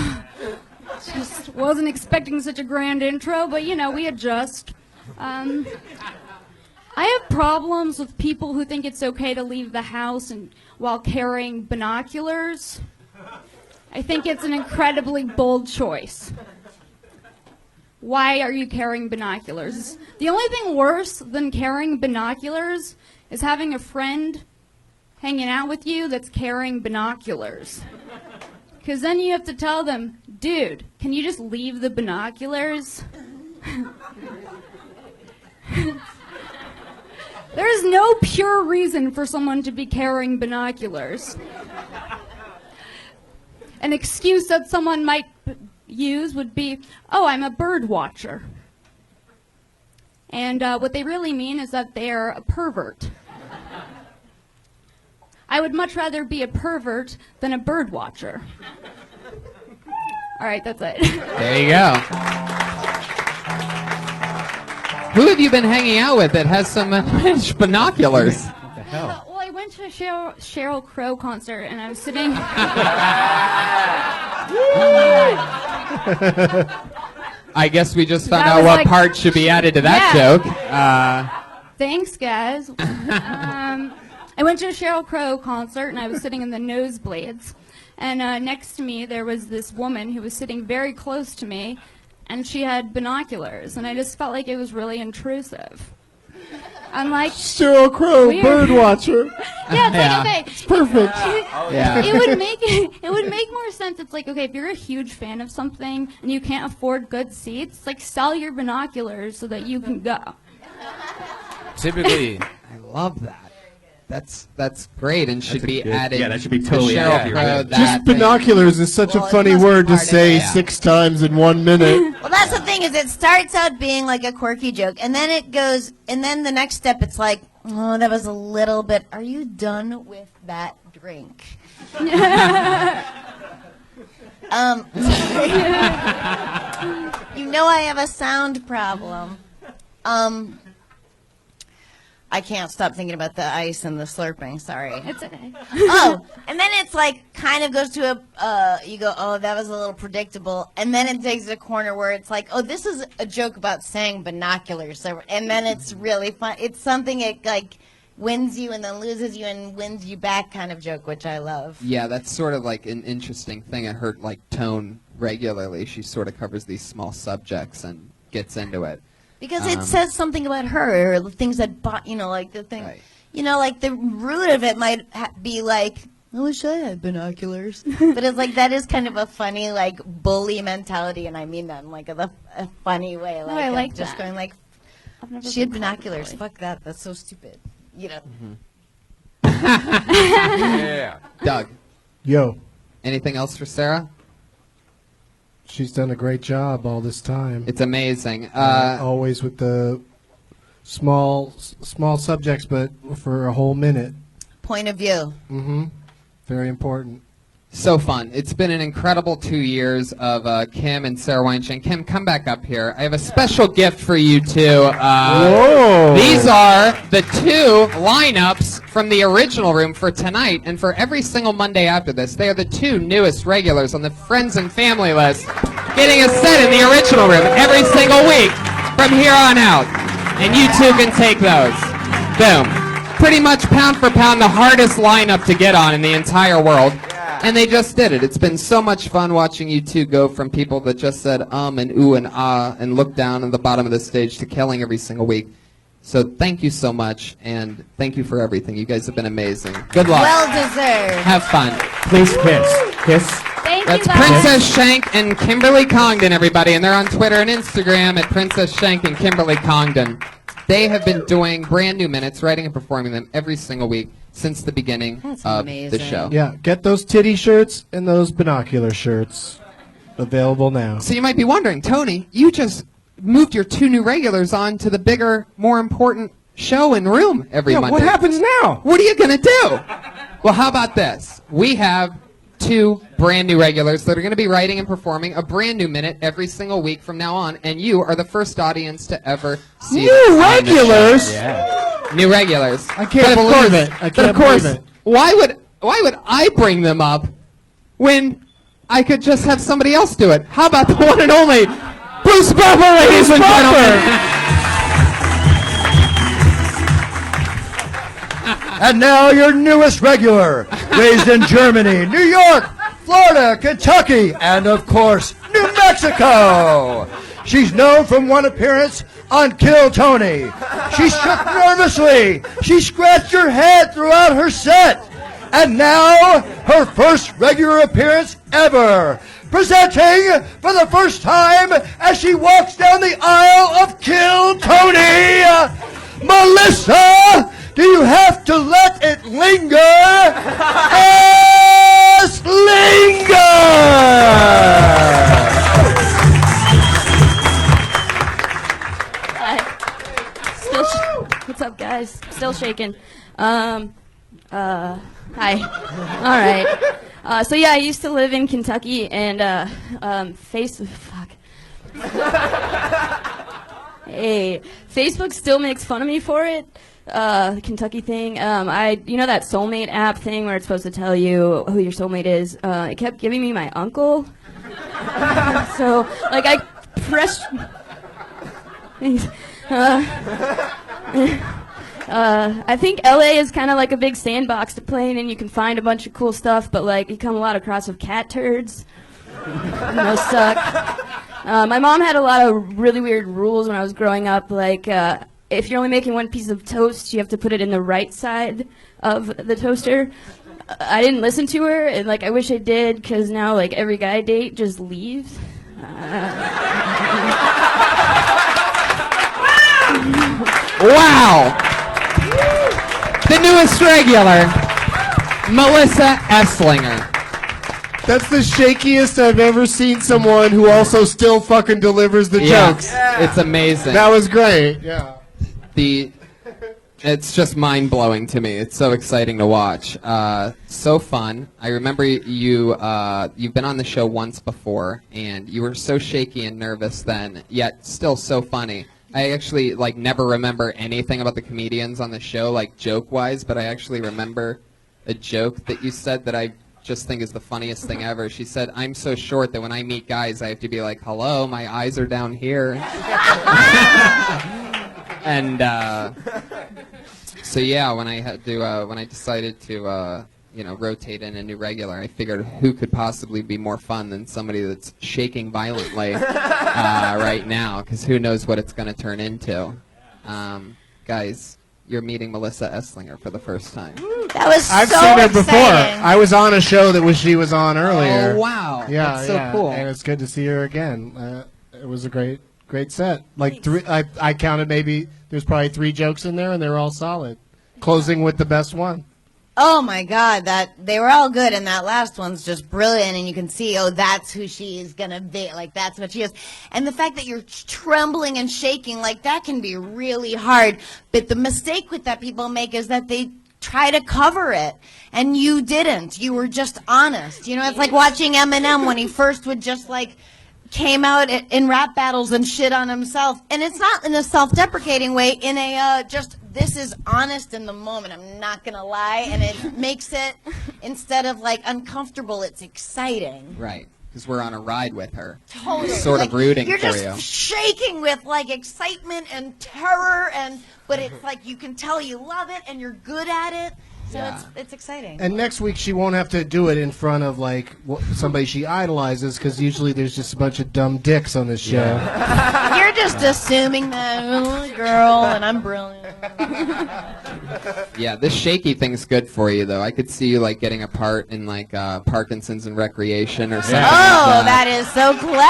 Just wasn't expecting such a grand intro, but we adjust. I have problems with people who think it's okay to leave the house while carrying binoculars. I think it's an incredibly bold choice. Why are you carrying binoculars? The only thing worse than carrying binoculars is having a friend hanging out with you that's carrying binoculars. Because then you have to tell them, dude, can you just leave the binoculars? There is no pure reason for someone to be carrying binoculars. An excuse that someone might use would be, oh, I'm a bird watcher. And what they really mean is that they're a pervert. I would much rather be a pervert than a bird watcher. All right, that's it. There you go. Who have you been hanging out with that has some binoculars? What the hell? Well, I went to a Sheryl Crow concert, and I was sitting... I guess we just found That out was what like- part should be added to that Yeah. joke. Thanks, guys. I went to a Sheryl Crow concert, and I was sitting in the nosebleeds. And next to me, there was this woman who was sitting very close to me, and she had binoculars. And I just felt like it was really intrusive. I'm like, Sheryl Crow, weird. bird watcher. Yeah, it's like, okay. It's perfect. Yeah. It would make more sense. It's like, okay, if you're a huge fan of something and you can't afford good seats, like sell your binoculars so that you can go. Typically, I love that. That's great and should be good- added. yeah, that should be to totally Sheryl added. Crow, Yeah. that Just thing. binoculars is such a funny word to say 6 times in 1 minute. Well, that's the thing is it starts out being like a quirky joke, and then it goes, and then the next step it's like, Oh, that was a little bit. Are you done with that drink? You know I have a sound problem. I can't stop thinking about the ice and the slurping. Sorry. It's okay. Oh, and then it's like kind of goes to a, you go, oh, that was a little predictable. And then it takes a corner where it's like, oh, this is a joke about saying binoculars. So, and then it's really fun. It's something it like wins you and then loses you and wins you back kind of joke, which I love. Yeah, that's sort of like an interesting thing. I heard like Tone regularly. She sort of covers these small subjects and gets into it. Because it says something about her, or the things that, like the thing, like the root of it might be like, I wish I had binoculars. But it's like, that is kind of a funny, like, bully mentality, and I mean that in, like, a funny way. Like, I like just that. going, like, I've never she had been called binoculars. bully. Fuck that. That's so stupid. You know. Yeah. Doug. Yo. Anything else for Sarah? She's done a great job all this time. It's amazing. Always with the small subjects, but for a whole minute. Point of view. Mm-hmm. Very important. So fun. It's been an incredible 2 years of Kim and Sarah Weinstein. Kim, come back up here. I have a special gift for you two. Whoa. These are the two lineups from the original room for tonight and for every single Monday after this. They are the two newest regulars on the Friends and Family list, getting a set in the original room every single week from here on out. And you two can take those. Boom. Pretty much pound for pound the hardest lineup to get on in the entire world. And they just did it. It's been so much fun watching you two go from people that just said and ooh and ah and look down at the bottom of the stage to killing every single week. So thank you so much, and thank you for everything. You guys have been amazing. Good luck. Well deserved. Have fun. Please kiss. Kiss. Thank That's you, guys. Princess Shank and Kimberly Congdon, everybody. And they're on Twitter and Instagram at Princess Shank and Kimberly Congdon. They have been doing brand new minutes, writing and performing them every single week since the beginning of the show. Yeah, get those titty shirts and those binocular shirts available now. So you might be wondering, Tony, you just moved your two new regulars on to the bigger, more important show and room every Monday. What happens now? What are you going to do? Well, how about this? We have two brand new regulars that are going to be writing and performing a brand new minute every single week from now on, and you are the first audience to ever see New regulars? New regulars. I can't believe it. I can't believe it. Why would I bring them up when I could just have somebody else do it? How about the one and only Bruce Buffer, ladies and gentlemen? And now your newest regular, raised in Germany, New York, Florida, Kentucky, and of course, New Mexico. She's known from one appearance on Kill Tony. She shook nervously. She scratched her head throughout her set. And now, her first regular appearance ever. Presenting for the first time as she walks down the aisle of Kill Tony, Melissa, do you have to let it linger? Yes, linger! What's up, guys? Still shaking. Hi. All right. So yeah, I used to live in Kentucky, and Hey, Facebook still makes fun of me for it. The Kentucky thing. You know that soulmate app thing where it's supposed to tell you who your soulmate is? It kept giving me my uncle. So, like, I pressed. I think LA is kind of like a big sandbox to play in, and you can find a bunch of cool stuff, but like you come a lot across with cat turds. Those suck. My mom had a lot of really weird rules when I was growing up, like if you're only making one piece of toast, you have to put it in the right side of the toaster. I didn't listen to her, and like I wish I did, because now like every guy I date just leaves. Wow! The newest regular, Melissa Esslinger. That's the shakiest I've ever seen someone who also still fucking delivers the jokes. It's amazing. That was great. Yeah. The It's just mind-blowing to me. It's so exciting to watch. So fun. I remember you've been on the show once before, and you were so shaky and nervous then, yet still so funny. I actually, never remember anything about the comedians on the show, joke-wise, but I actually remember a joke that you said that I just think is the funniest thing ever. She said, "I'm so short that when I meet guys, I have to be like, hello, my eyes are down here." And so yeah, when I decided to rotate in a new regular, I figured who could possibly be more fun than somebody that's shaking violently right now, because who knows what it's going to turn into. Guys, you're meeting Melissa Esslinger for the first time. That was I've so seen her exciting. before. I was on a show that she was on earlier. Oh, wow. Yeah, That's so cool. And it's good to see her again. It was a great set. I counted maybe there's probably 3 jokes in there, and they're all solid. Closing with the best one. Oh my God, they were all good, and that last one's just brilliant, and you can see, that's who she is gonna be, that's what she is. And the fact that you're trembling and shaking, that can be really hard. But the mistake with that people make is that they try to cover it, and you didn't. You were just honest. It's like watching Eminem when he first would just came out in rap battles and shit on himself, and it's not in a self-deprecating way, in a this is honest in the moment, I'm not gonna lie, and it makes it, instead of uncomfortable, it's exciting. Right, because we're on a ride with her. Totally. Sort of rooting you're for just you. shaking with excitement and terror, but it's you can tell you love it and you're good at it. So it's exciting. And next week she won't have to do it in front of somebody she idolizes, because usually there's just a bunch of dumb dicks on this show. You're just assuming that I'm a girl and I'm brilliant. Yeah, this shaky thing's good for you, though. I could see you getting a part in Parkinson's and Recreation or something. Oh, that is so clever!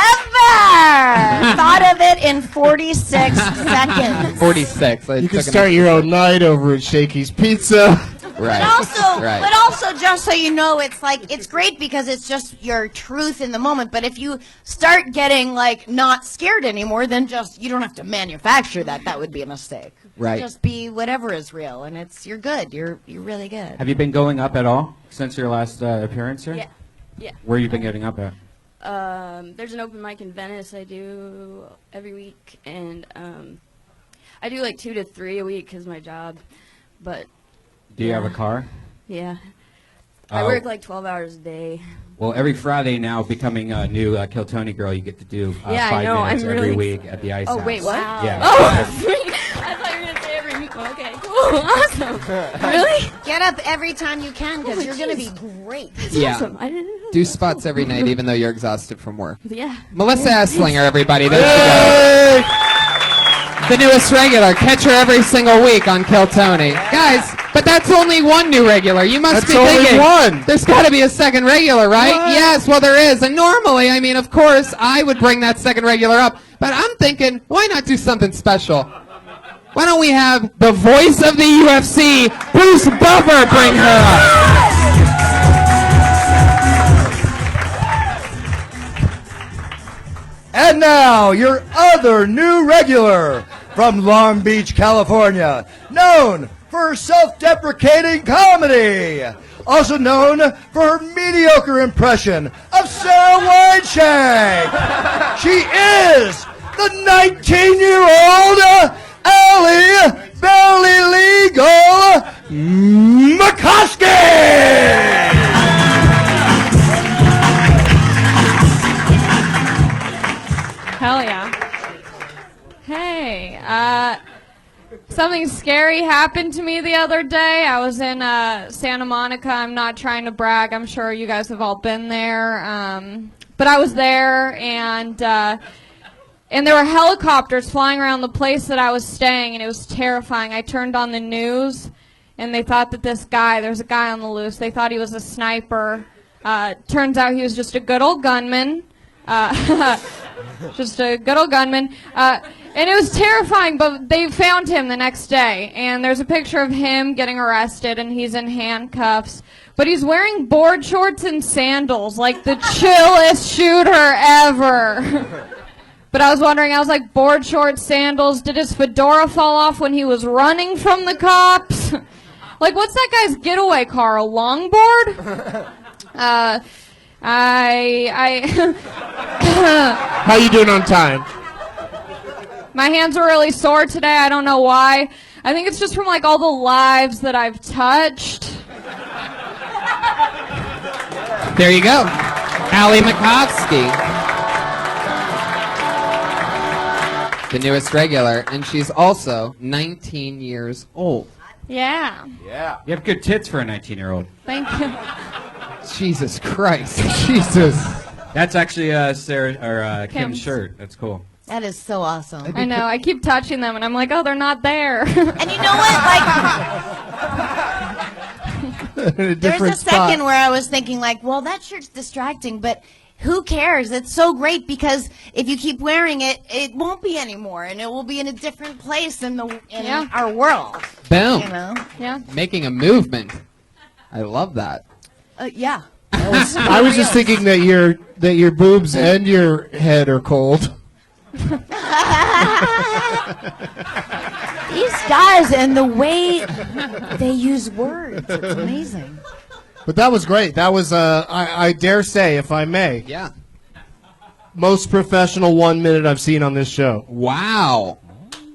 Thought of it in 46 seconds. 46. You can start your own night over at Shaky's Pizza. Right. But also, just so you know, it's great because it's just your truth in the moment. But if you start getting not scared anymore, then you don't have to manufacture that. That would be a mistake. Right. Just be whatever is real, and you're good. You're really good. Have you been going up at all since your last appearance here? Yeah. Where you been getting up at? There's an open mic in Venice I do every week, and I do 2 to 3 a week because my job. But Do you have a car? yeah, I work 12 hours a day. Well, every Friday now, becoming a new Kill Tony girl, you get to do Yeah, I 5 know, minutes I'm every really week at the Ice Oh House. wait, what? Yeah. Oh, I thought you were gonna say every week. Okay, cool, awesome. Really? Get up every time you can because you're going to be great. Yeah. Awesome. I didn't know. Do spots every night, even though you're exhausted from work. Yeah. Melissa Esslinger, everybody. There she goes. The newest regular. Catch her every single week on Kill Tony. Guys, but that's only one new regular. You must be thinking, one. there's got to be a second regular, right? What? Yes, well, there is. And normally, of course, I would bring that second regular up. But I'm thinking, why not do something special? Why don't we have the voice of the UFC, Bruce Buffer, bring her up? And now, your other new regular from Long Beach, California, known for her self-deprecating comedy, also known for her mediocre impression of Sarah Wineshank. She is the 19-year-old Allie Barely Legal McCoskey! Hell yeah. Hey, something scary happened to me the other day. I was in Santa Monica. I'm not trying to brag. I'm sure you guys have all been there. But I was there, and there were helicopters flying around the place that I was staying, and it was terrifying. I turned on the news, and they thought that there's a guy on the loose. They thought he was a sniper. Turns out he was just a good old gunman. Just a good old gunman. And it was terrifying, but they found him the next day. And there's a picture of him getting arrested, and he's in handcuffs. But he's wearing board shorts and sandals, like the chillest shooter ever. But I was wondering, I was like, board shorts, sandals. Did his fedora fall off when he was running from the cops? Like, what's that guy's getaway car? A longboard? How you doing on time? My hands were really sore today. I don't know why. I think it's just from like all the lives that I've touched. There you go. Allie Makovsky. The newest regular, and she's also 19 years old. Yeah. Yeah. You have good tits for a 19-year-old. Thank you. Jesus Christ. Jesus. That's actually Sarah or Kim's Kim's. shirt. That's cool. That is so awesome. I know. I keep touching them, and I'm like, oh, they're not there. And you know what? Like, there's a second where I was thinking, like, well, that shirt's distracting, but who cares? It's so great because if you keep wearing it, it won't be anymore, and it will be in a different place in our world. Boom. You know? Yeah. Making a movement. I love that. Yeah. I was just thinking that your boobs and your head are cold. These guys and the way they use words, it's amazing. But that was great. That was, I dare say, if I may, Yeah. most professional 1 minute I've seen on this show. Wow.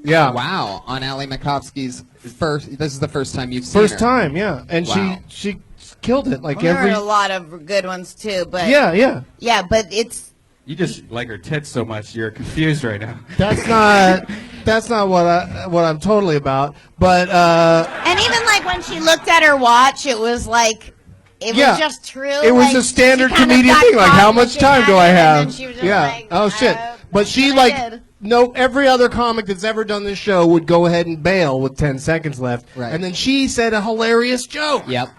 Yeah. Wow. On Allie Makovsky's this is the first time you've seen First her. time, yeah. And Wow. she killed it. Like There every. are a lot of good ones too, but Yeah. yeah, but it's You just like her tits so much, you're confused right now. That's not what I'm totally about. But and even like when she looked at her watch, it was like it Yeah. was just true. it was like, a standard she kinda comedian got thing. Like, caught how when much she time had do I it, and have? then she was just Yeah. like, Oh shit. But she what I like did. no. Every other comic that's ever done this show would go ahead and bail with 10 seconds left. Right. And then she said a hilarious joke. Yep.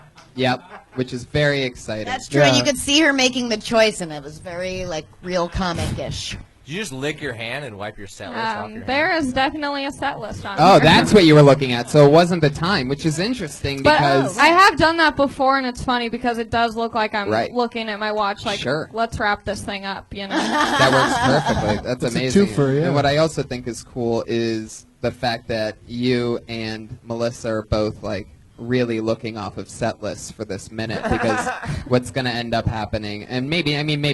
Which is very exciting. That's true, and you could see her making the choice, and it was very like real comic-ish. Did you just lick your hand and wipe your set list off your hand? There is definitely a set list on Oh, here. that's what you were looking at. So it wasn't the time, which is interesting But because I have done that before, and it's funny because it does look like I'm Right. looking at my watch like, Sure. let's wrap this thing up, you know? that works perfectly. That's It's a amazing. twofer, yeah. And what I also think is cool is the fact that you and Melissa are both like really looking off of set lists for this minute because what's going to end up happening, and maybe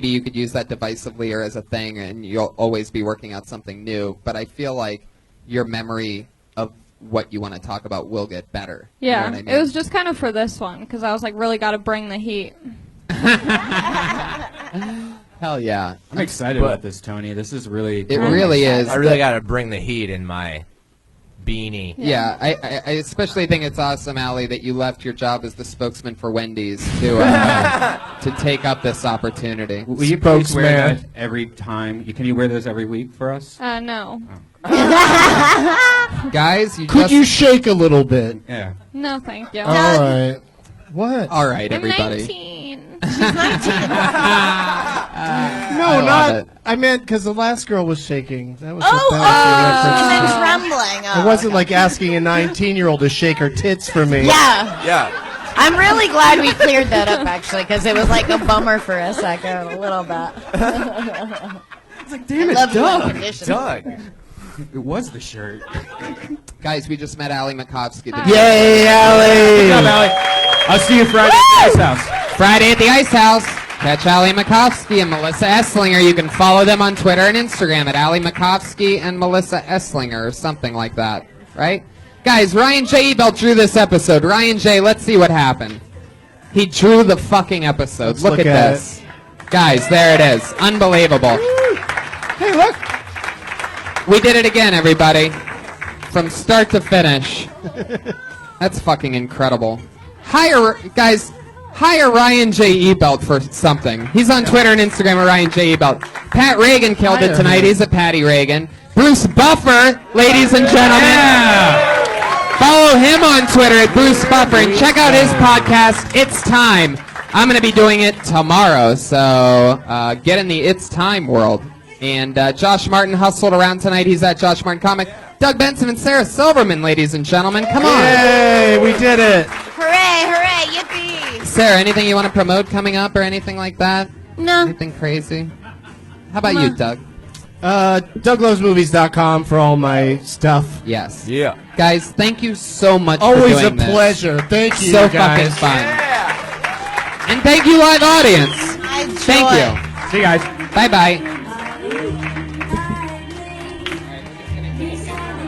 you could use that divisively or as a thing, and you'll always be working out something new. But I feel like your memory of what you want to talk about will get better. You know Yeah, what I mean? it was just kind of for this one because I was like, really got to bring the heat. Hell yeah. I'm excited about this, Tony. This is really It really is. I really got to bring the heat in my beanie. Yeah, I especially think it's awesome, Allie, that you left your job as the spokesman for Wendy's to to take up this opportunity. Will you please wear that every time? Can you wear those every week for us? No. Guys, Could you shake a little bit? Yeah. No, thank you. All right. What? All right, I'm everybody. 19. No, I love not. it. I meant because the last girl was shaking. That was Oh, the and then reference. trembling. It wasn't like asking a 19-year-old to shake her tits for me. Yeah. Yeah. I'm really glad we cleared that up, actually, because it was like a bummer for a second, a little bit. It's like, damn I it, love the Doug. condition. Doug. It was the shirt. Guys, we just met Allie Makovsky. Yay, Allie! Good job, Allie. I'll see you Friday at the Ice House. Friday at the Ice House. Catch Allie Makovsky and Melissa Esslinger. You can follow them on Twitter and Instagram at Allie Makovsky and Melissa Esslinger or something like that, right? Guys, Ryan J. Ebelt drew this episode. Ryan J., let's see what happened. He drew the fucking episode. Let's Look look at at this. Guys, there it is. Unbelievable. Hey, look. We did it again, everybody. From start to finish. That's fucking incredible. Hire Ryan J. Ebelt for something. He's on Twitter and Instagram at Ryan J. Ebelt. Pat Reagan killed it tonight. He's at Patty Reagan. Bruce Buffer, ladies and gentlemen. Follow him on Twitter at Bruce Buffer and check out his podcast, It's Time. I'm going to be doing it tomorrow, so get in the It's Time world. And Josh Martin hustled around tonight. He's at Josh Martin Comic. Doug Benson and Sarah Silverman, ladies and gentlemen. Come on. Yay, we did it. Hooray, hooray, yippee. Sarah, anything you want to promote coming up or anything like that? No. Anything crazy? How about you, Doug? DougLovesMovies.com for all my stuff. Yes. Yeah. Guys, thank you so much Always for doing a pleasure. Thank you, So guys. fucking fun. And thank you, live audience. My Thank joy. you. See you guys. Bye-bye.